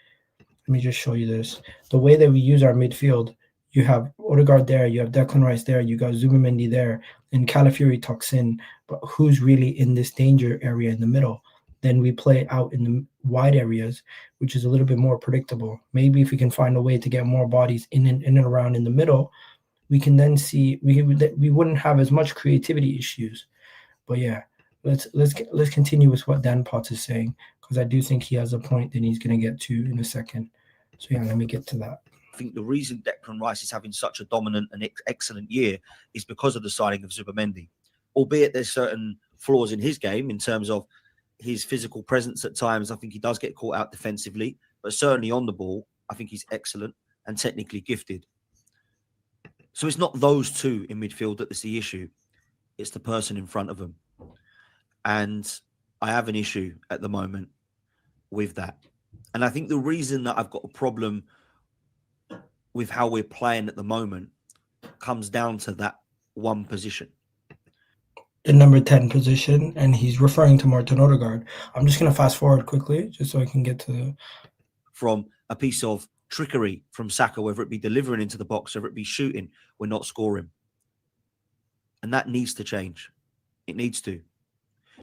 Let me just show you this. The way that we use our midfield, you have Odegaard there, you have Declan Rice there, you got Zubimendi there, and Calafiori tucks in. But who's really in this danger area in the middle? Then we play out in the wide areas, which is a little bit more predictable. Maybe if we can find a way to get more bodies in and around in the middle, we can then see we wouldn't have as much creativity issues. But yeah, let's continue with what Dan Potts is saying, because I do think he has a point that he's going to get to in a second. So yeah, let me get to that. I think the reason Declan Rice is having such a dominant and excellent year is because of the signing of Zubimendi. Albeit there's certain flaws in his game in terms of his physical presence at times. I think he does get caught out defensively, but certainly on the ball, I think he's excellent and technically gifted. So it's not those two in midfield that is the issue. It's the person in front of them. And I have an issue at the moment with that. And I think the reason that I've got a problem with how we're playing at the moment comes down to that one position. The number 10 position, and he's referring to Martin Odegaard. I'm just going to fast forward quickly just so I can get to from a piece of trickery from Saka, whether it be delivering into the box, whether it be shooting, we're not scoring. And that needs to change. It needs to.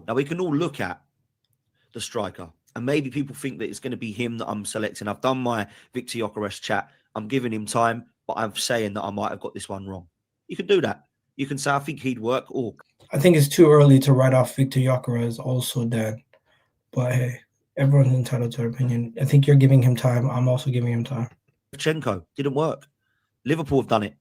Now, we can all look at the striker, and maybe people think that it's going to be him that I'm selecting. I've done my Victor Gyokeres chat. I'm giving him time, but I'm saying that I might have got this one wrong. You can do that. You can say, I think he'd work. Or I think it's too early to write off Victor Gyokeres also, Dan. But hey, everyone's entitled to their opinion. I think you're giving him time. I'm also giving him time. Shevchenko didn't work. Liverpool have done it.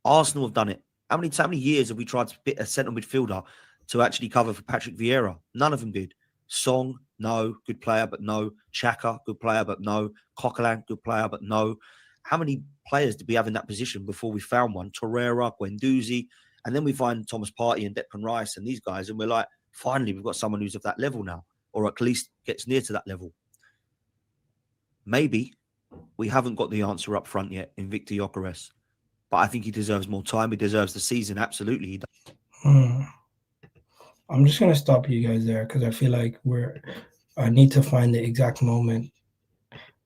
Arsenal have done it. How many years have we tried to fit a centre midfielder to actually cover for Patrick Vieira? None of them did. Song, no, good player, but no. Xhaka, good player, but no. Coquelin, good player, but no. How many players did we have in that position before we found one? Torreira, Guendouzi, and then we find Thomas Partey and Declan Rice and these guys, and we're like, finally, we've got someone who's of that level now, or at least gets near to that level. Maybe we haven't got the answer up front yet in Victor Gyokeres, but I think he deserves more time. He deserves the season. Absolutely, he does. I'm just going to stop you guys there because I feel like I need to find the exact moment,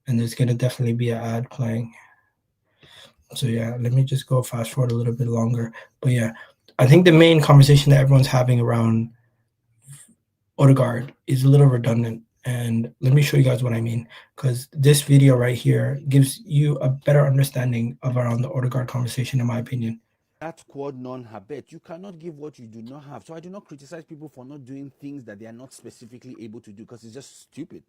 and there's going to definitely be an ad playing. So yeah, let me just go fast forward a little bit longer. But yeah, I think the main conversation that everyone's having around Odegaard is a little redundant. And let me show you guys what I mean, because this video right here gives you a better understanding of around the Odegaard conversation, in my opinion. That quad non-habet, you cannot give what you do not have. So I do not criticize people for not doing things that they are not specifically able to do, because it's just stupid.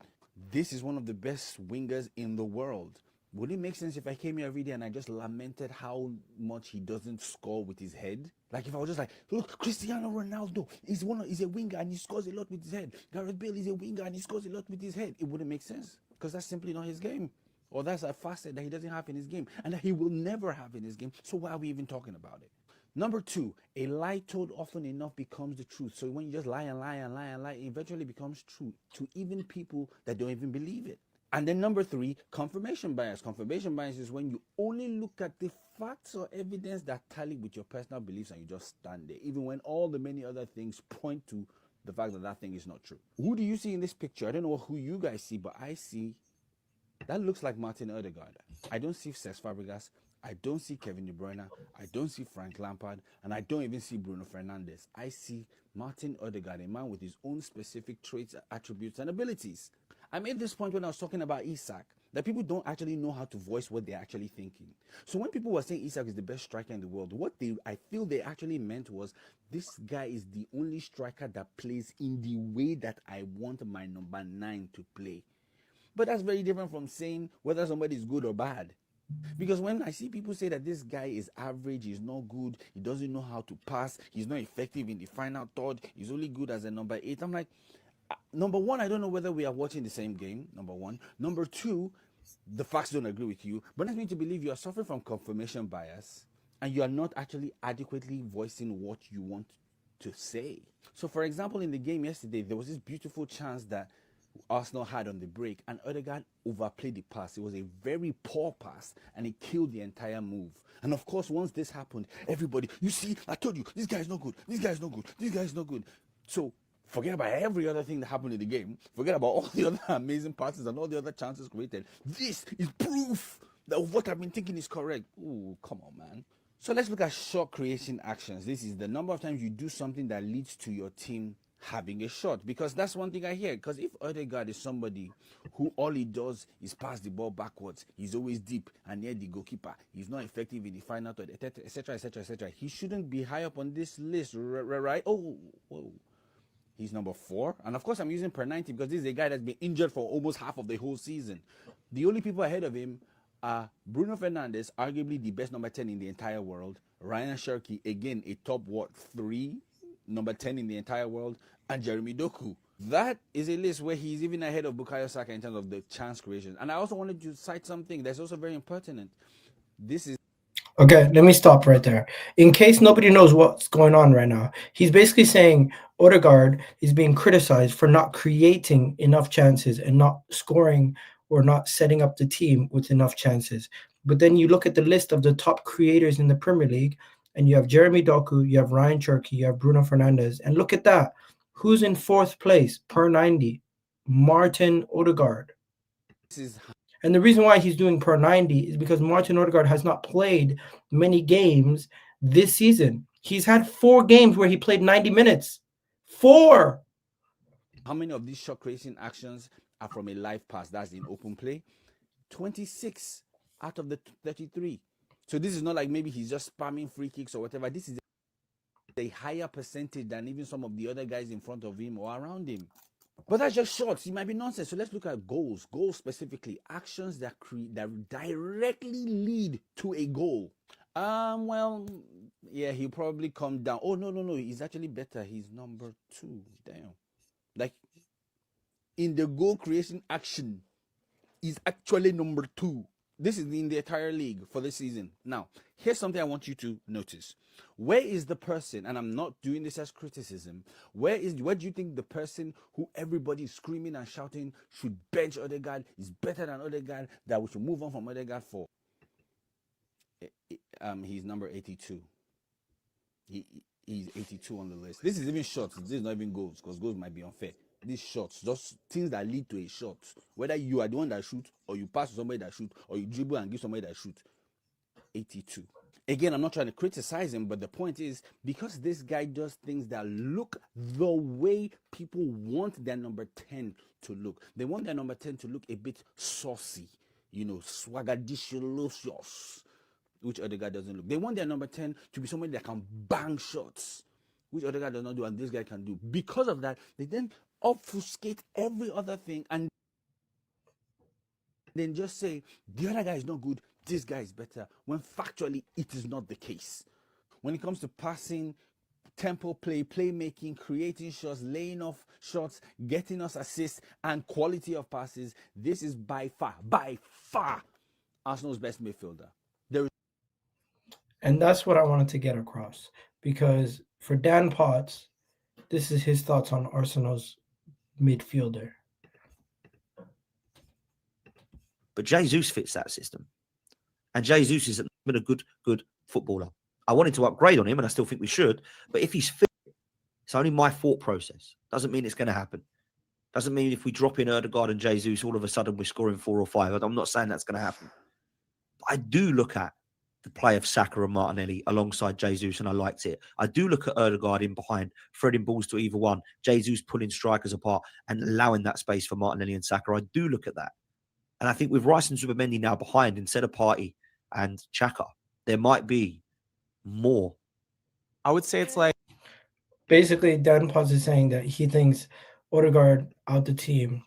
This is one of the best wingers in the world. Would it make sense if I came here every day and I just lamented how much he doesn't score with his head? Like if I was just like, look, Cristiano Ronaldo is a winger and he scores a lot with his head. Gareth Bale is a winger and he scores a lot with his head. It wouldn't make sense, because that's simply not his game. Or that's a facet that he doesn't have in his game and that he will never have in his game. So why are we even talking about it? Number two, a lie told often enough becomes the truth. So when you just lie and lie and lie and lie, it eventually becomes true to even people that don't even believe it. And then number three, confirmation bias. Confirmation bias is when you only look at the facts or evidence that tally with your personal beliefs and you just stand there, even when all the many other things point to the fact that that thing is not true. Who do you see in this picture? I don't know who you guys see, but I see that looks like Martin Odegaard. I don't see Cesc Fabregas. I don't see Kevin De Bruyne. I don't see Frank Lampard. And I don't even see Bruno Fernandes. I see Martin Odegaard, a man with his own specific traits, attributes, and abilities. I made this point when I was talking about Isak, that people don't actually know how to voice what they're actually thinking. So when people were saying Isak is the best striker in the world, what I feel they actually meant was, this guy is the only striker that plays in the way that I want my number 9 to play. But that's very different from saying whether somebody is good or bad. Because when I see people say that this guy is average, he's not good, he doesn't know how to pass, he's not effective in the final third, he's only good as a number 8, I'm like, number one, I don't know whether we are watching the same game, number one. Number two, the facts don't agree with you. But that's me to believe you are suffering from confirmation bias and you are not actually adequately voicing what you want to say. So, for example, in the game yesterday, there was this beautiful chance that Arsenal had on the break, and Odegaard overplayed the pass. It was a very poor pass, and it killed the entire move. And of course, once this happened, everybody, you see, I told you, this guy's not good, this guy's not good, this guy's not good. So forget about every other thing that happened in the game. Forget about all the other amazing passes and all the other chances created. This is proof that what I've been thinking is correct. Ooh, come on, man. So let's look at shot creation actions. This is the number of times you do something that leads to your team having a shot, because that's one thing I hear. Because if Odegaard is somebody who all he does is pass the ball backwards, he's always deep and near the goalkeeper, he's not effective in the final third, etc., etc., etc., he shouldn't be high up on this list, right? Oh, whoa. He's number 4. And of course, I'm using per 90 because this is a guy that's been injured for almost half of the whole season. The only people ahead of him are Bruno Fernandes, arguably the best number 10 in the entire world. Ryan Cherki, again, a top, 3? Number 10 in the entire world. And Jeremy Doku. That is a list where he's even ahead of Bukayo Saka in terms of the chance creation. And I also wanted to cite something that's also very pertinent. This is... Okay, let me stop right there. In case nobody knows what's going on right now, he's basically saying Odegaard is being criticized for not creating enough chances and not scoring or not setting up the team with enough chances. But then you look at the list of the top creators in the Premier League, and you have Jeremy Doku, you have Ryan Cherki, you have Bruno Fernandes, and look at that. Who's in 4th place per 90? Martin Odegaard. And the reason why he's doing per 90 is because Martin Odegaard has not played many games this season. He's had 4 games where he played 90 minutes. 4. How many of these shot creation actions are from a live pass? That's in open play. 26 out of the 33. So this is not like maybe he's just spamming free kicks or whatever. This is a higher percentage than even some of the other guys in front of him or around him. But that's just shots. It might be nonsense. So let's look at goals. Goals specifically. Actions that directly lead to a goal. Well, yeah, he'll probably come down. Oh, no. He's actually better. He's number 2. Damn. Like, in the goal creation action, he's actually number 2. This is in the entire league for this season. Now, here's something I want you to notice. Where is the person, and I'm not doing this as criticism, where do you think the person who everybody is screaming and shouting should bench Odegaard, is better than Odegaard, that we should move on from Odegaard for? He's number 82. He's 82 on the list. This is even shots. This is not even goals, because goals might be unfair. These shots, just things that lead to a shot. Whether you are the one that shoot, or you pass to somebody that shoot, or you dribble and give somebody that shoot. 82. Again, I'm not trying to criticize him, but the point is, because this guy does things that look the way people want their number 10 to look. They want their number 10 to look a bit saucy, swagadicious, which Odegaard doesn't look. They want their number 10 to be somebody that can bang shots, which Odegaard does not do, and this guy can do. Because of that, they then obfuscate every other thing and then just say, the other guy is not good, this guy is better, when factually it is not the case. When it comes to passing, tempo play, playmaking, creating shots, laying off shots, getting us assists, and quality of passes, this is by far, Arsenal's best midfielder. And that's what I wanted to get across. Because for Dan Potts, this is his thoughts on Arsenal's midfielder. But Jesus fits that system. And Jesus has been a good footballer. I wanted to upgrade on him, and I still think we should. But if he's fit, it's only my thought process. Doesn't mean it's going to happen. Doesn't mean if we drop in Odegaard and Jesus, all of a sudden we're scoring 4 or 5. I'm not saying that's going to happen. But I do look at the play of Saka and Martinelli alongside Jesus, and I liked it. I do look at Odegaard in behind, threading balls to either one, Jesus pulling strikers apart and allowing that space for Martinelli and Saka. I do look at that. And I think with Rice and Zubimendi now behind, instead of Partey and Xhaka, there might be more. I would say it's like... Basically, Dan Potts is saying that he thinks Odegaard out the team,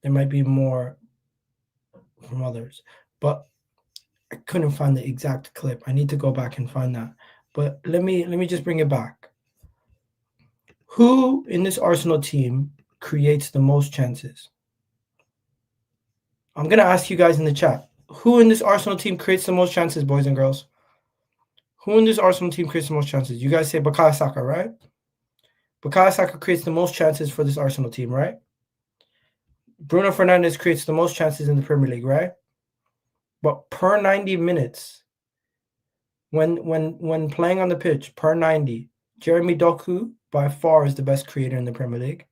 there might be more from others. But I couldn't find the exact clip. I need to go back and find that. But let me just bring it back. Who in this Arsenal team creates the most chances? I'm going to ask you guys in the chat. Who in this Arsenal team creates the most chances, boys and girls? Who in this Arsenal team creates the most chances? You guys say Bukayo Saka, right? Bukayo Saka creates the most chances for this Arsenal team, right? Bruno Fernandes creates the most chances in the Premier League, right? But per 90 minutes, when playing on the pitch, per 90, Jeremy Doku by far is the best creator in the Premier League.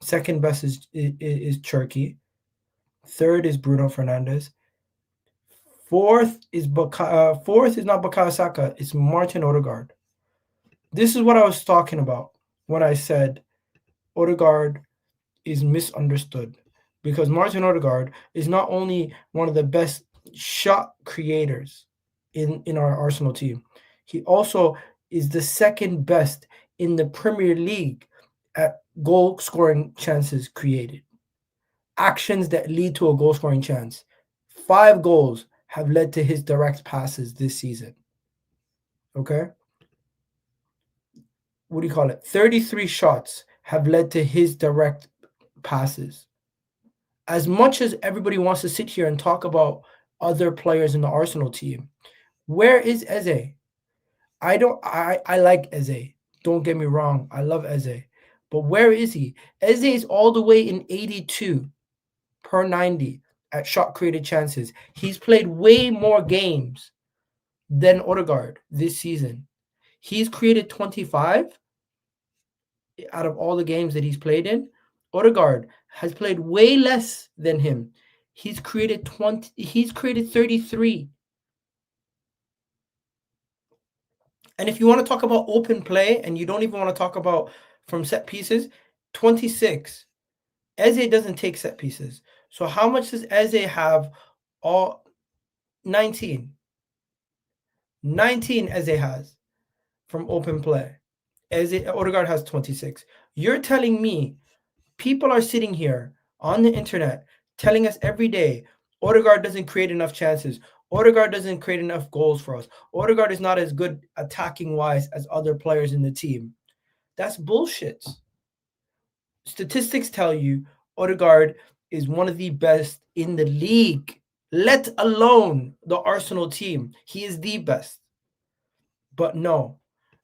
Second best is Cherki. Third is Bruno Fernandes. Fourth is not Bukayo Saka. It's Martin Odegaard. This is what I was talking about when I said Odegaard is misunderstood, because Martin Odegaard is not only one of the best shot creators in our Arsenal team, he also is the second best in the Premier League at goal scoring chances created. Actions that lead to a goal scoring chance. 5 goals have led to his direct passes this season. Okay? What do you call it? 33 shots have led to his direct passes. As much as everybody wants to sit here and talk about other players in the Arsenal team, where is Eze? I like Eze. Don't get me wrong. I love Eze. But where is he? Eze is all the way in 82 per 90 at shot created chances. He's played way more games than Odegaard this season. He's created 25 out of all the games that he's played in. Odegaard has played way less than him. He's created 33. And if you want to talk about open play and you don't even want to talk about from set pieces, 26. Eze doesn't take set pieces. So how much does Eze have? All 19. 19 Eze has from open play. Odegaard has 26. You're telling me people are sitting here on the internet telling us every day Odegaard doesn't create enough chances. Odegaard doesn't create enough goals for us. Odegaard is not as good attacking wise as other players in the team. That's bullshit. Statistics tell you Odegaard is one of the best in the league, let alone the Arsenal team. He is the best. But no,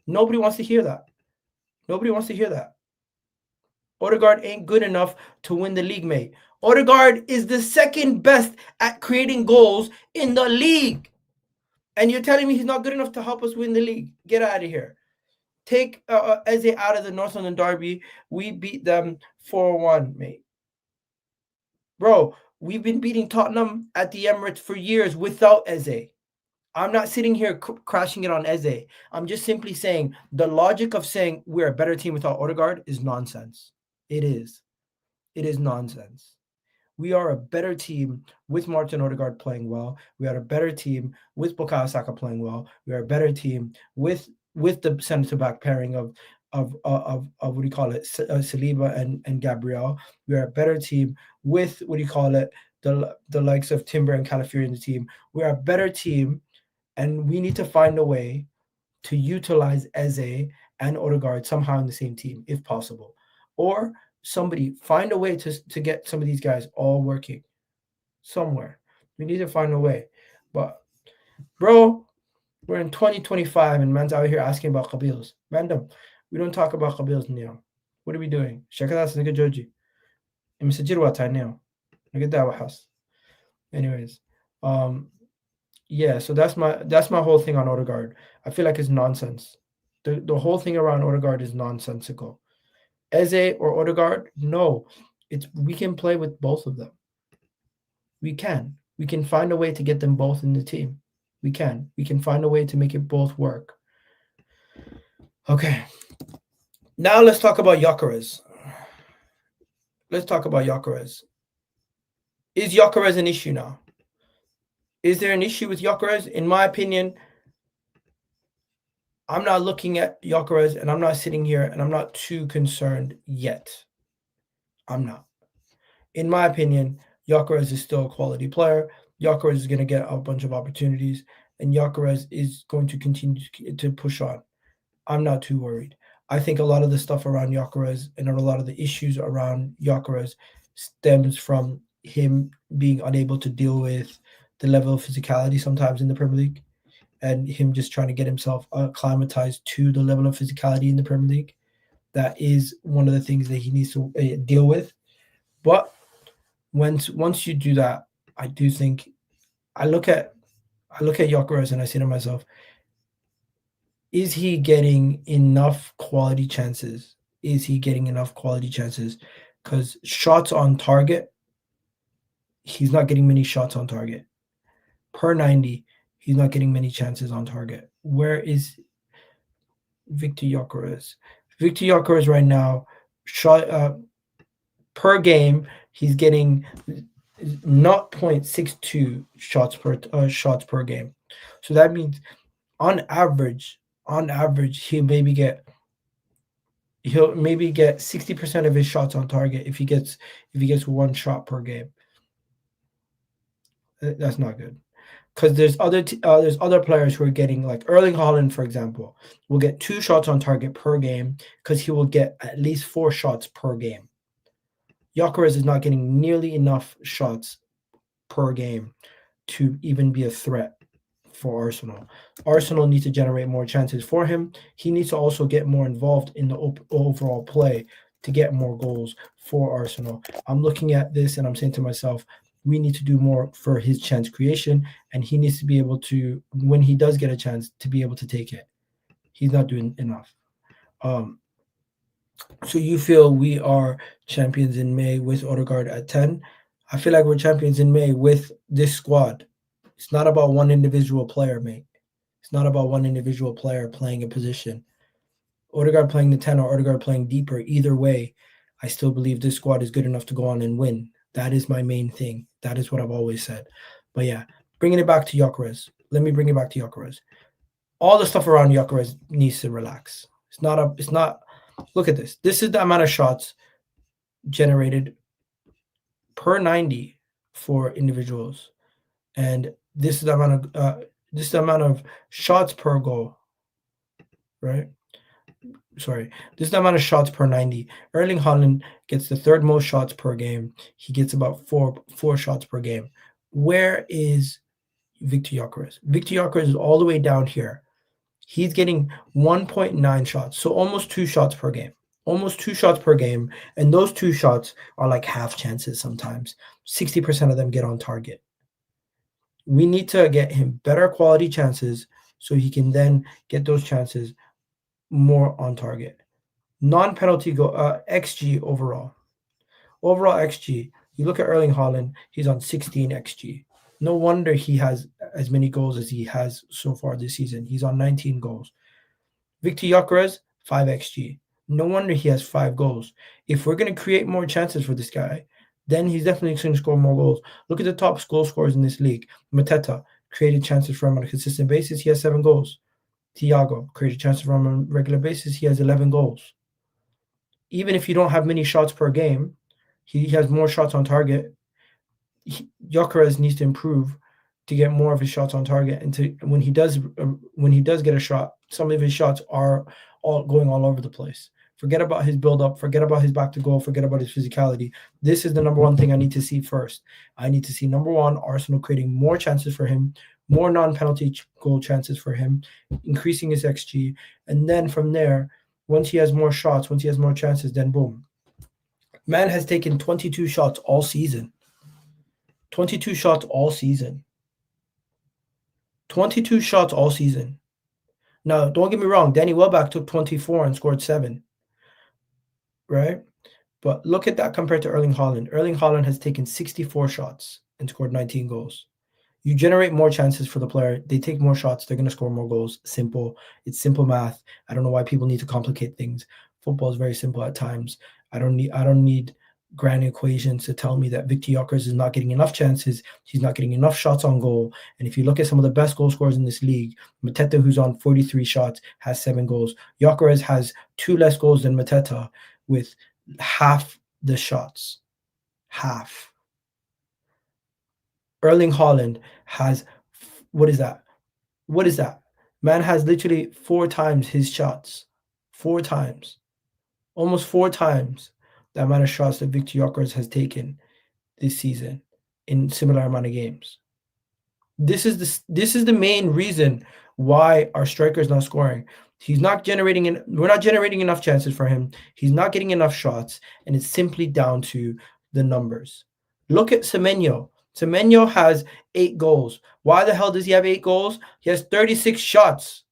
nobody wants to hear that. Nobody wants to hear that. Odegaard ain't good enough to win the league, mate. Odegaard is the second best at creating goals in the league. And you're telling me he's not good enough to help us win the league? Get out of here. Take Eze out of the North London derby. We beat them 4-1, mate. Bro, we've been beating Tottenham at the Emirates for years without Eze. I'm not sitting here crashing it on Eze. I'm just simply saying the logic of saying we're a better team without Odegaard is nonsense. It is. It is nonsense. We are a better team with Martin Odegaard playing well. We are a better team with Bukayo Saka playing well. We are a better team with the centre-back pairing of what do you call it, Saliba and Gabriel. We are a better team with what do you call it, the likes of Timber and Calafiori in the team. We are a better team, and we need to find a way to utilize Eze and Odegaard somehow in the same team, if possible. Or somebody find a way to get some of these guys all working somewhere. We need to find a way. But, bro, we're in 2025 and man's out here asking about Qabil's. Random. We don't talk about Qabil's now. What are we doing? Shakadas nigga Joji. Imsajirwa now. Nigga Dawahas. Anyways, yeah, so that's my whole thing on Odegaard. I feel like it's nonsense. The whole thing around Odegaard is nonsensical. Eze or Odegaard, no. We can play with both of them. We can find a way to get them both in the team. We can find a way to make it both work. Okay. Now let's talk about Gyokeres. Is Gyokeres an issue now? Is there an issue with Gyokeres? In my opinion, I'm not looking at Gyokeres and I'm not sitting here and I'm not too concerned yet. I'm not. In my opinion, Gyokeres is still a quality player. Gyokeres is going to get a bunch of opportunities and Gyokeres is going to continue to push on. I'm not too worried. I think a lot of the stuff around Gyokeres and a lot of the issues around Gyokeres stems from him being unable to deal with the level of physicality sometimes in the Premier League and him just trying to get himself acclimatized to the level of physicality in the Premier League. That is one of the things that he needs to deal with. But once you do that, I do think I look at Gyokeres and I say to myself, is he getting enough quality chances? Because shots on target, he's not getting many shots on target. Per 90, he's not getting many chances on target. Where is Victor Gyokeres? Victor Gyokeres right now, per game, he's getting 0.62 shots per game. So that means on average, he'll maybe get 60% of his shots on target if he gets one shot per game. That's not good. Because there's other players who are getting, like Erling Haaland, for example, will get 2 shots on target per game because he will get at least 4 shots per game. Gyokeres is not getting nearly enough shots per game to even be a threat for Arsenal. Arsenal needs to generate more chances for him. He needs to also get more involved in the overall play to get more goals for Arsenal. I'm looking at this and I'm saying to myself, we need to do more for his chance creation, and he needs to be able to, when he does get a chance, to be able to take it. He's not doing enough. So you feel we are champions in May with Odegaard at 10. I feel like we're champions in May with this squad. It's not about one individual player, mate. It's not about one individual player playing a position. Odegaard playing the 10 or Odegaard playing deeper, either way, I still believe this squad is good enough to go on and win. That is my main thing. That is what I've always said. But yeah, bringing it back to Gyokeres. Let me bring it back to Gyokeres. All the stuff around Gyokeres needs to relax. It's not, look at this. This is the amount of shots generated per 90 for individuals. And this is the amount of shots per goal, right? Sorry, this is the amount of shots per 90. Erling Haaland gets the third most shots per game. He gets about four shots per game. Where is Victor Gyokeres? Victor Gyokeres is all the way down here. He's getting 1.9 shots, so almost 2 shots per game. Almost 2 shots per game, and those 2 shots are like half chances sometimes. 60% of them get on target. We need to get him better quality chances so he can then get those chances more on target. Non-penalty XG overall. Overall XG, you look at Erling Haaland, he's on 16 XG. No wonder he has as many goals as he has so far this season. He's on 19 goals. Victor Gyokeres, 5 XG. No wonder he has 5 goals. If we're going to create more chances for this guy, then he's definitely going to score more goals. Look at the top goal scorers in this league. Mateta created chances for him on a consistent basis. He has 7 goals. Thiago created chances for him on a regular basis. He has 11 goals. Even if you don't have many shots per game, he has more shots on target. Gyokeres needs to improve to get more of his shots on target, and to when he does get a shot, some of his shots are all going all over the place. Forget about his build-up. Forget about his back to goal. Forget about his physicality. This is the number one thing I need to see first. I need to see, number one, Arsenal creating more chances for him, more non-penalty goal chances for him, increasing his XG. And then from there, once he has more shots, once he has more chances, then boom. Man has taken 22 shots all season. 22 shots all season. 22 shots all season. Now, don't get me wrong. Danny Welbeck took 24 and scored 7. Right? But look at that compared to Erling Haaland. Erling Haaland has taken 64 shots and scored 19 goals. You generate more chances for the player. They take more shots. They're going to score more goals. Simple. It's simple math. I don't know why people need to complicate things. Football is very simple at times. I don't need grand equations to tell me that Victor Gyokeres is not getting enough chances. He's not getting enough shots on goal. And if you look at some of the best goal scorers in this league, Mateta, who's on 43 shots, has 7 goals. Gyokeres has 2 less goals than Mateta with half the shots. Half. Erling Haaland has, what is that? What is that? Man has literally 4 times his shots. 4 times. Almost 4 times the amount of shots that Victor Gyokeres has taken this season in similar amount of games. This is the main reason why our striker is not scoring. We're not generating enough chances for him. He's not getting enough shots, and it's simply down to the numbers. Look at Semenyo. Semenyo has 8 goals. Why the hell does he have 8 goals? He has 36 shots.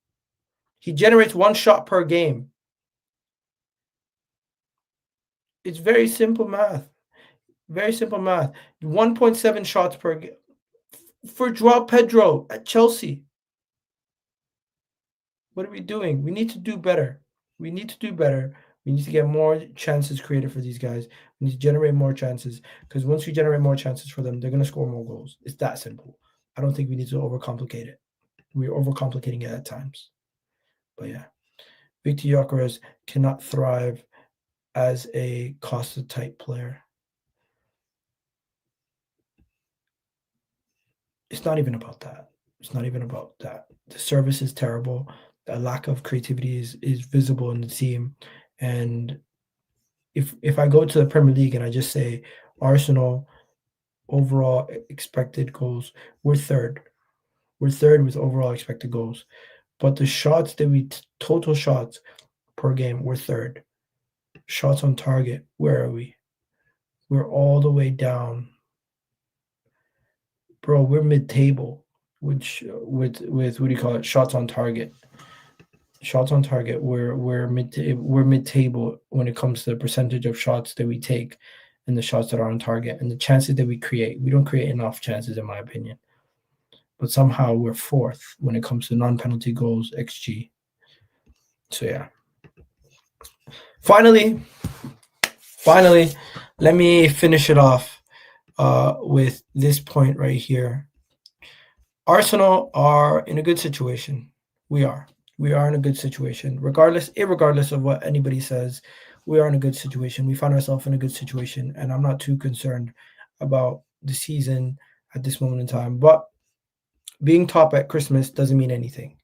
He generates 1 shot per game. It's very simple math. Very simple math. 1.7 shots per game. For Joao Pedro at Chelsea. What are we doing? We need to do better. We need to do better. We need to get more chances created for these guys. We need to generate more chances, because once we generate more chances for them, they're going to score more goals. It's that simple. I don't think we need to overcomplicate it. We're overcomplicating it at times. But yeah, Victor Gyokeres cannot thrive as a Costa-type player. It's not even about that. It's not even about that. The service is terrible. The lack of creativity is visible in the team. And if I go to the Premier League and I just say Arsenal overall expected goals, we're third. We're third with overall expected goals. But the shots that total shots per game, we're third. Shots on target, where are we? We're all the way down. Bro, we're mid-table, which with what do you call it? Shots on target. Shots on target. We're mid-table when it comes to the percentage of shots that we take, and the shots that are on target and the chances that we create. We don't create enough chances, in my opinion. But somehow we're fourth when it comes to non-penalty goals, XG. So yeah. Finally, let me finish it off with this point right here. Arsenal are in a good situation. We are in a good situation. Irregardless of what anybody says, we are in a good situation. We find ourselves in a good situation, and I'm not too concerned about the season at this moment in time. But being top at Christmas doesn't mean anything.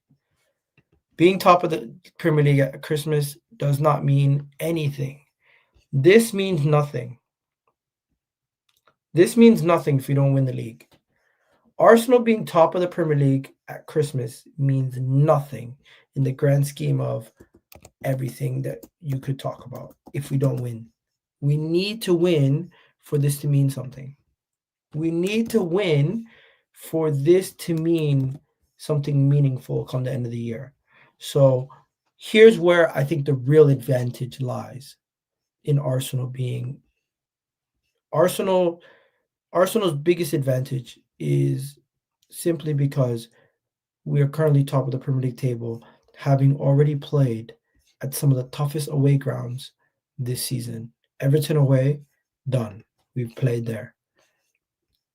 Being top of the Premier League at Christmas does not mean anything. This means nothing. This means nothing if you don't win the league. Arsenal being top of the Premier League at Christmas means nothing in the grand scheme of everything that you could talk about if we don't win. We need to win for this to mean something. We need to win for this to mean something meaningful come the end of the year. So here's where I think the real advantage lies in Arsenal being Arsenal's biggest advantage is simply because we are currently top of the Premier League table, having already played at some of the toughest away grounds this season. Everton away, done. We've played there.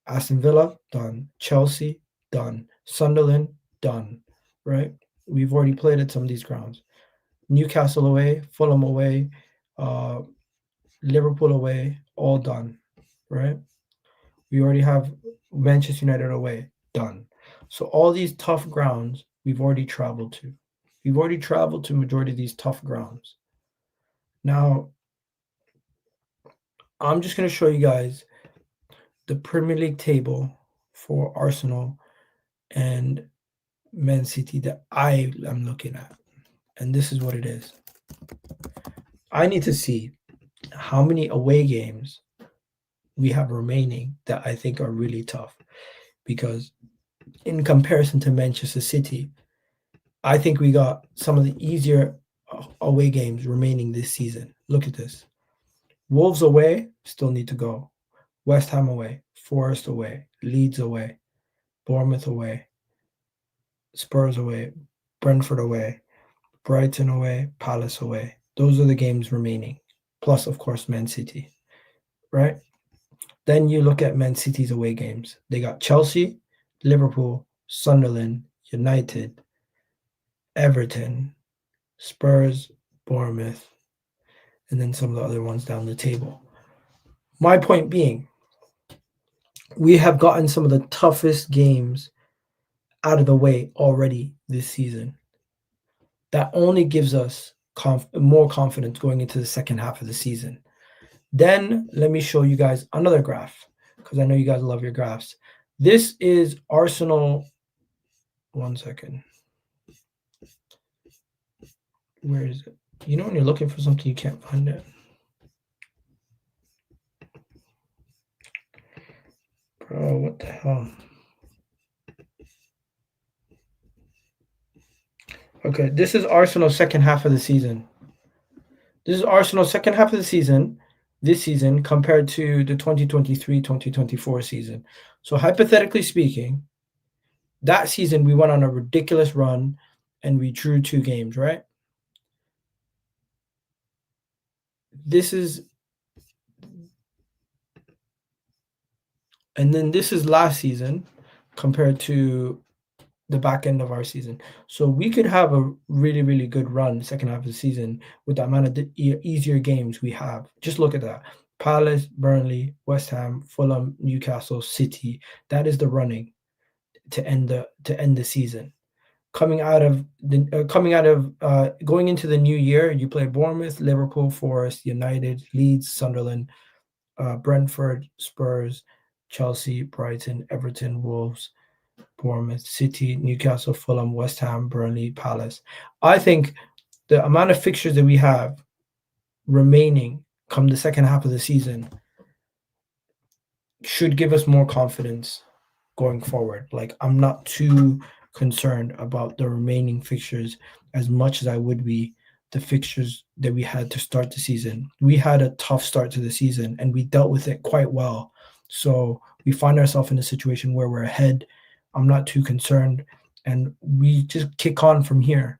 Aston Villa, done. Chelsea, done. Sunderland, done. Right? We've already played at some of these grounds. Newcastle away, Fulham away, Liverpool away, all done. Right? We already have Manchester United away, done. So all these tough grounds we've already traveled to. We've already traveled to majority of these tough grounds. Now, I'm just going to show you guys the Premier League table for Arsenal and Man City that I am looking at. And this is what it is. I need to see how many away games we have remaining that I think are really tough. Because in comparison to Manchester City, I think we got some of the easier away games remaining this season. Look at this. Wolves away, still need to go. West Ham away, Forest away, Leeds away, Bournemouth away, Spurs away, Brentford away, Brighton away, Palace away. Those are the games remaining. Plus, of course, Man City, right? Then you look at Man City's away games. They got Chelsea, Liverpool, Sunderland, United, Everton, Spurs, Bournemouth, and then some of the other ones down the table. My point being, we have gotten some of the toughest games out of the way already this season. That only gives us more confidence going into the second half of the season. Then let me show you guys another graph, because I know you guys love your graphs. This is Arsenal. One second. Where is it? You know when you're looking for something, you can't find it. Bro, what the hell? Okay, this is Arsenal's second half of the season. This is Arsenal's second half of the season, this season, compared to the 2023-2024 season. So hypothetically speaking, that season we went on a ridiculous run and we drew 2 games, right? This is last season compared to the back end of our season. So we could have a really, really good run second half of the season with the amount of easier games we have. Just look at that. Palace, Burnley, West Ham, Fulham, Newcastle, City. That is the running to end the season. Going into the new year, you play Bournemouth, Liverpool, Forest, United, Leeds, Sunderland, Brentford, Spurs, Chelsea, Brighton, Everton, Wolves, Bournemouth, City, Newcastle, Fulham, West Ham, Burnley, Palace. I think the amount of fixtures that we have remaining come the second half of the season should give us more confidence going forward. Like, I'm not too concerned about the remaining fixtures as much as I would be the fixtures that we had to start the season. We had a tough start to the season and we dealt with it quite well. So we find ourselves in a situation where we're ahead. I'm not too concerned, and we just kick on from here.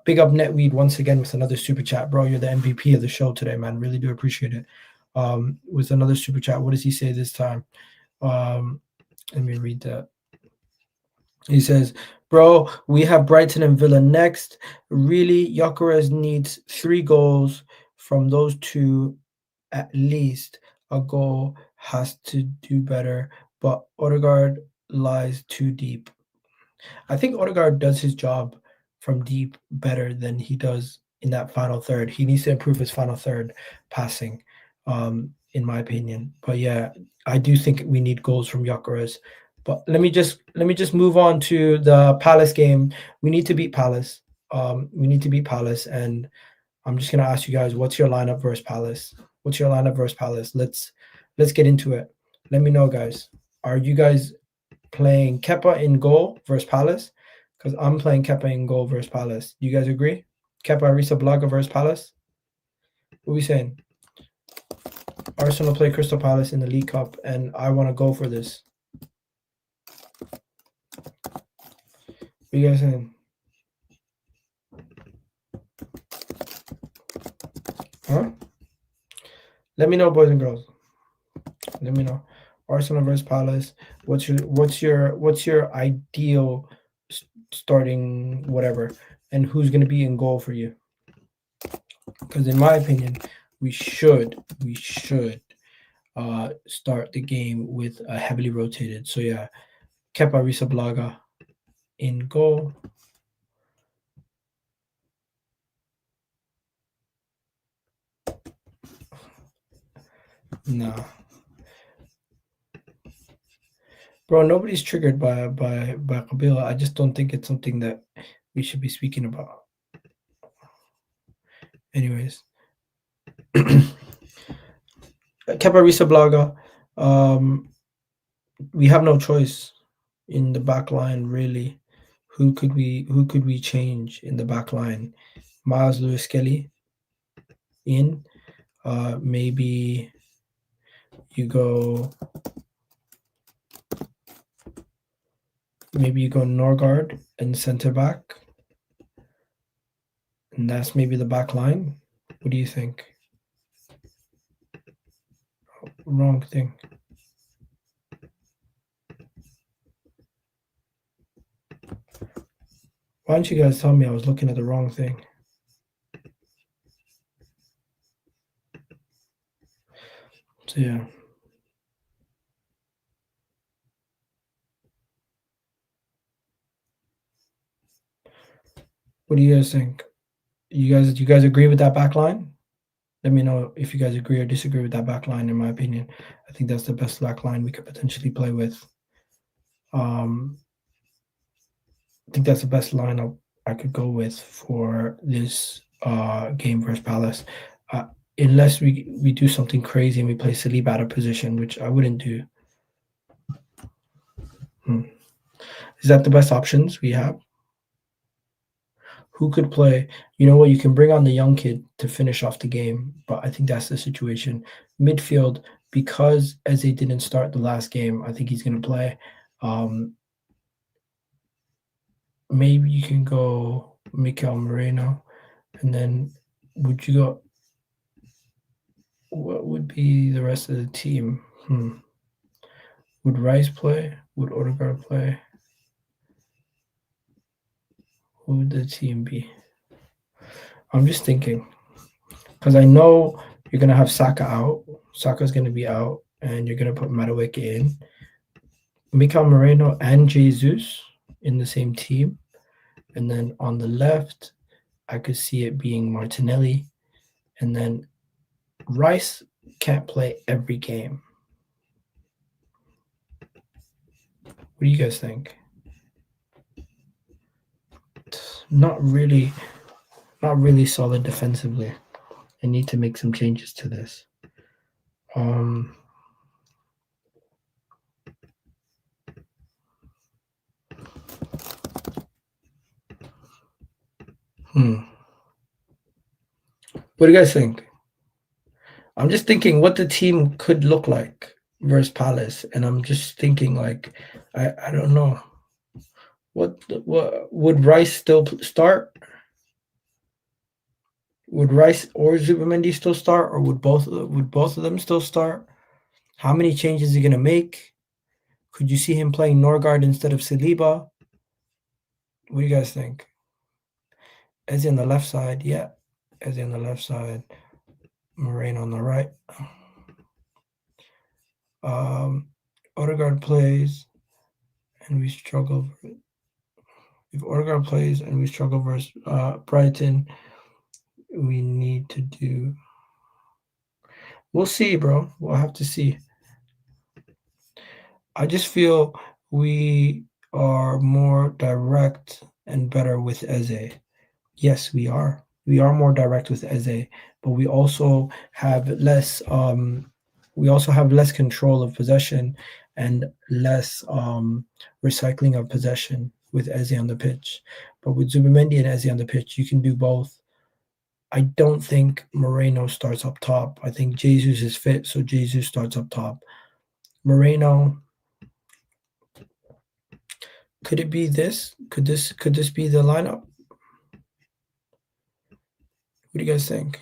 Big up Netweed once again with another super chat, bro. You're the MVP of the show today, man. Really do appreciate it. With another super chat, what does he say this time? Let me read that. He says, bro, we have Brighton and Villa next. Really, Gyokeres needs 3 goals from those 2 at least. A goal has to do better, but Odegaard lies too deep. I think Odegaard does his job from deep better than he does in that final third. He needs to improve his final third passing, in my opinion. But yeah, I do think we need goals from Gyokeres. But let me just move on to the Palace game. We need to beat Palace. And I'm just gonna ask you guys, what's your lineup versus Palace? Let's get into it. Let me know, guys. Are you guys playing Kepa in goal versus Palace? Because I'm playing Kepa in goal versus Palace. You guys agree? Kepa Arrizabalaga versus Palace? What are we saying? Arsenal play Crystal Palace in the League Cup, and I want to go for this. What are you guys saying? Huh? Let me know, boys and girls. Let me know. Arsenal versus Palace. What's your ideal starting whatever, and who's going to be in goal for you? Because in my opinion, we should start the game with a heavily rotated. So yeah, Kepa Arrizabalaga in goal. No. Bro, nobody's triggered by Kabila. I just don't think it's something that we should be speaking about. Anyways. Kepa Arrizabalaga, we have no choice in the back line, really. Who could we change in the back line? Miles Lewis Kelly in. Maybe you go Norgard and center back. And that's maybe the back line. What do you think? Wrong thing. Why don't you guys tell me I was looking at the wrong thing? So yeah. What do you guys think? You guys agree with that back line? Let me know if you guys agree or disagree with that back line. In my opinion, I think that's the best back line we could potentially play with. I think that's the best lineup I could go with for this game versus Palace. Unless we do something crazy and we play Saliba out of position, which I wouldn't do. Is that the best options we have? Who could play? You know what? You can bring on the young kid to finish off the game, but I think that's the situation. Midfield, because Eze didn't start the last game, I think he's going to play. Maybe you can go Mikel Moreno, and then would you go? What would be the rest of the team? Would Rice play? Would Odegaard play? Who would the team be? I'm just thinking, because I know you're going to have Saka out. Saka's going to be out, and you're going to put Madueke in. Mikel Moreno and Jesus in the same team. And then on the left, I could see it being Martinelli. And then Rice can't play every game. What do you guys think? Not really solid defensively. I need to make some changes to this. What do you guys think? I'm just thinking what the team could look like versus Palace, and I'm just thinking like, I don't know. What would Rice still start? Would Rice or Zubimendi still start, or would both of them still start? How many changes is he gonna make? Could you see him playing Norgard instead of Saliba? What do you guys think? Eze on the left side, yeah. Eze on the left side, Moreno on the right. Odegaard plays, and we struggle. If Odegaard plays and we struggle versus Brighton, we need to do. We'll see, bro. We'll have to see. I just feel we are more direct and better with Eze. Yes, we are. We are more direct with Eze, but we also have less. We also have less control of possession and less recycling of possession with Eze on the pitch. But with Zubimendi and Eze on the pitch, you can do both. I don't think Moreno starts up top. I think Jesus is fit, so Jesus starts up top. Moreno. Could it be this? Could this be the lineup? What do you guys think?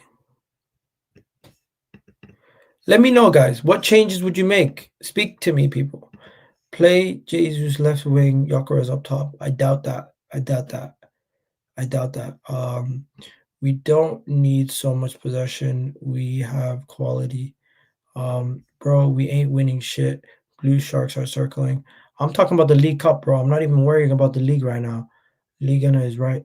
Let me know, guys. What changes would you make? Speak to me, people. Play Jesus left wing, Gyokeres up top. I doubt that. We don't need so much possession. We have quality. Bro, we ain't winning shit. Blue Sharks are circling. I'm talking about the League Cup, bro. I'm not even worrying about the league right now. Liga is right.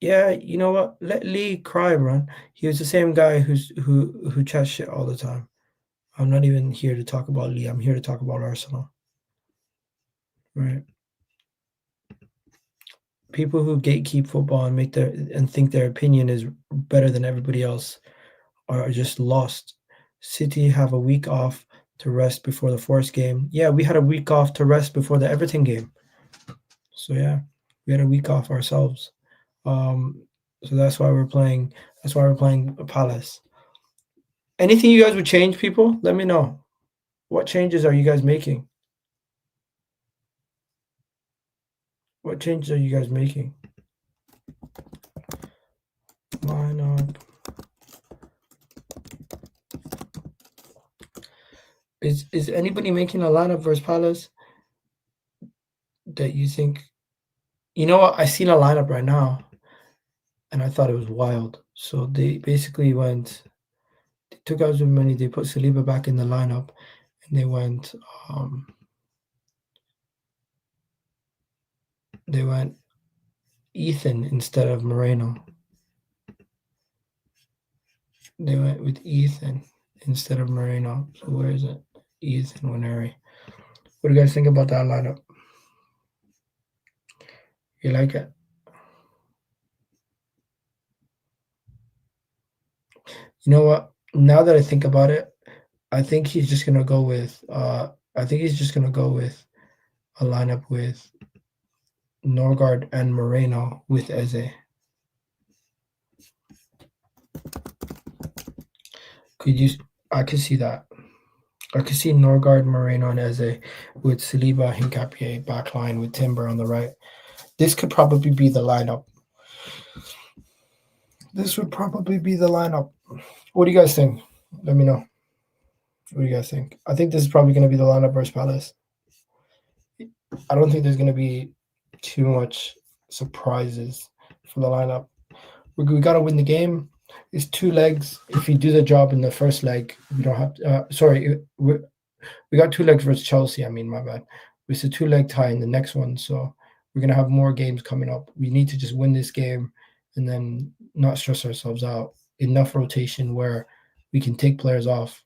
Yeah, you know what? Let Lee cry, man. He was the same guy who chats shit all the time. I'm not even here to talk about Lee. I'm here to talk about Arsenal. Right. People who gatekeep football and think their opinion is better than everybody else are just lost. City have a week off to rest before the Forest game. Yeah, we had a week off to rest before the Everton game. So yeah, we had a week off ourselves. So that's why we're playing. That's why we're playing Palace. Anything you guys would change, people? Let me know. What changes are you guys making? What changes are you guys making? Line up. Is anybody making a lineup versus Palace that you think? You know what? I seen a lineup right now, and I thought it was wild. So they basically went. They took out Zubimendi. They put Saliba back in the lineup, and they went. They went Ethan instead of Moreno. They went with Ethan instead of Moreno. So where is it? Ethan Winery. What do you guys think about that lineup? You like it? You know what? Now that I think about it, I think he's just gonna go with. I think he's just gonna go with a lineup with Norgard and Moreno with Eze. I could see that. I could see Norgard, Moreno, and Eze with Saliba, Hincapié backline with Timber on the right. This could probably be the lineup. This would probably be the lineup. What do you guys think? Let me know. What do you guys think? I think this is probably going to be the lineup versus Palace. I don't think there's going to be too much surprises for the lineup. We got to win the game. It's 2 legs. If you do the job in the first leg, we don't have to. We got 2 legs versus Chelsea. I mean, my bad. It's a 2-leg tie in the next one. So we're going to have more games coming up. We need to just win this game and then not stress ourselves out. Enough rotation where we can take players off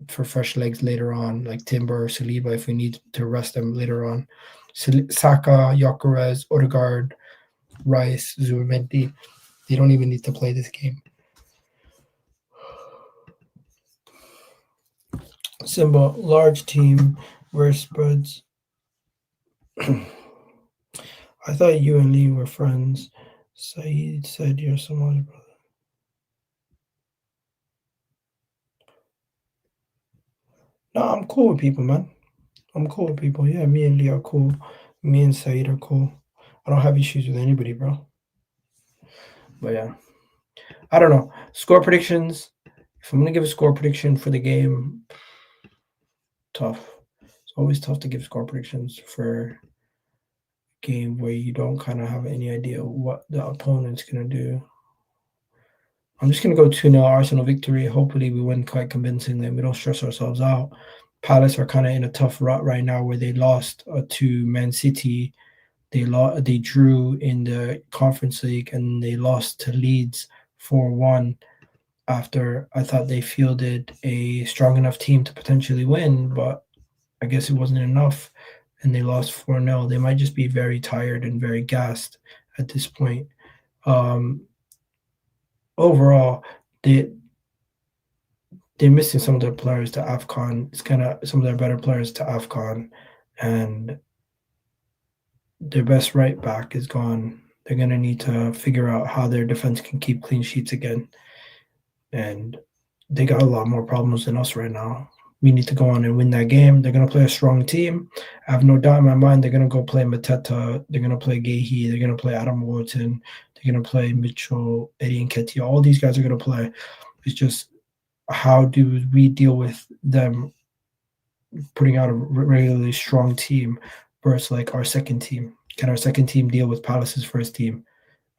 for fresh legs later on, like Timber or Saliba, if we need to rest them later on. Saka, Gyokeres, Odegaard, Rice, Zubimendi, they don't even need to play this game. Simba, large team, where's spreads? I thought you and Lee were friends. Saeed said you're someone's brother. No, I'm cool with people, man. I'm cool with people. Yeah, me and Lee are cool. Me and Saeed are cool. I don't have issues with anybody, bro. But yeah, I don't know. Score predictions. If I'm gonna give a score prediction for the game, tough. It's always tough to give score predictions for a game where you don't kind of have any idea what the opponent's gonna do. I'm just gonna go 2-0 Arsenal victory. Hopefully we win quite convincingly and we don't stress ourselves out. Palace are kind of in a tough rut right now where they lost to Man City. They drew in the Conference League and they lost to Leeds 4-1 after I thought they fielded a strong enough team to potentially win, but I guess it wasn't enough and they lost 4-0. They might just be very tired and very gassed at this point. Overall, they're missing some of their players to AFCON. It's kind of some of their better players to AFCON, and their best right back is gone. They're going to need to figure out how their defense can keep clean sheets again. And they got a lot more problems than us right now. We need to go on and win that game. They're going to play a strong team. I have no doubt in my mind they're going to go play Mateta. They're going to play Gehi. They're going to play Adam Wharton. They're going to play Mitchell, Eddie Nketiah. All these guys are going to play. It's just how do we deal with them putting out a regularly strong team versus like our second team? Can our second team deal with Palace's first team?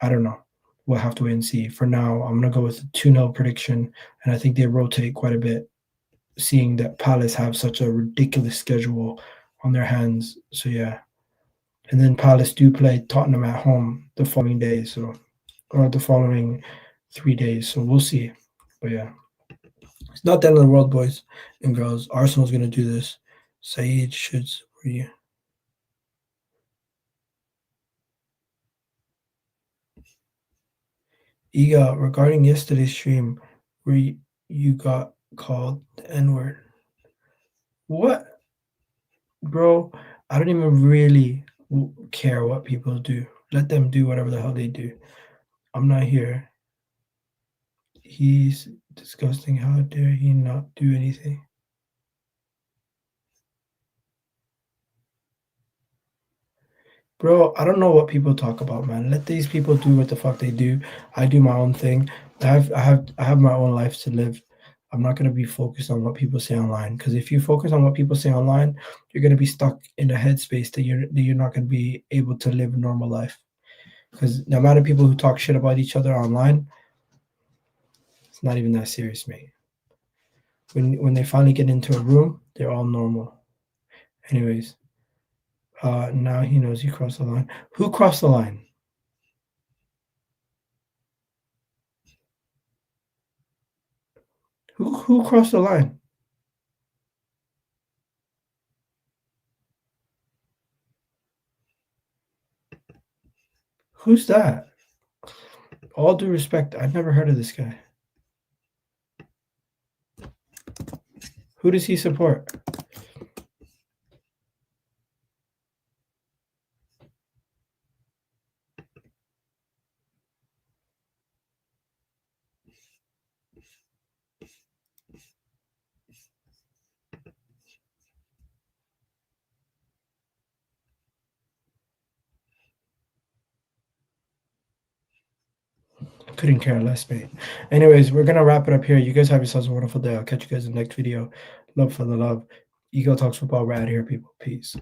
I don't know. We'll have to wait and see. For now, I'm going to go with a 2-0 prediction, and I think they rotate quite a bit, seeing that Palace have such a ridiculous schedule on their hands. So, yeah. And then Palace do play Tottenham at home the following day, or the following 3 days. So, we'll see. But, yeah. It's not the end of the world, boys and girls. Arsenal's going to do this. Saeed should support you. Iga, regarding yesterday's stream where you got called the N-word. What? Bro, I don't even really care what people do. Let them do whatever the hell they do. I'm not here. He's disgusting. How dare he not do anything? Bro, I don't know what people talk about, man. Let these people do what the fuck they do. I do my own thing. I have my own life to live. I'm not going to be focused on what people say online, because if you focus on what people say online, you're going to be stuck in a headspace that you're not going to be able to live a normal life. Because the amount of people who talk shit about each other online, it's not even that serious, mate. When they finally get into a room, they're all normal. Anyways, now he knows he crossed the line. Who crossed the line? Who crossed the line? Who's that? All due respect, I've never heard of this guy. Who does he support? Couldn't care less, mate. Anyways, we're going to wrap it up here. You guys have yourselves a wonderful day. I'll catch you guys in the next video. Love for the love. Ego Talks Football. We're out of here, people. Peace.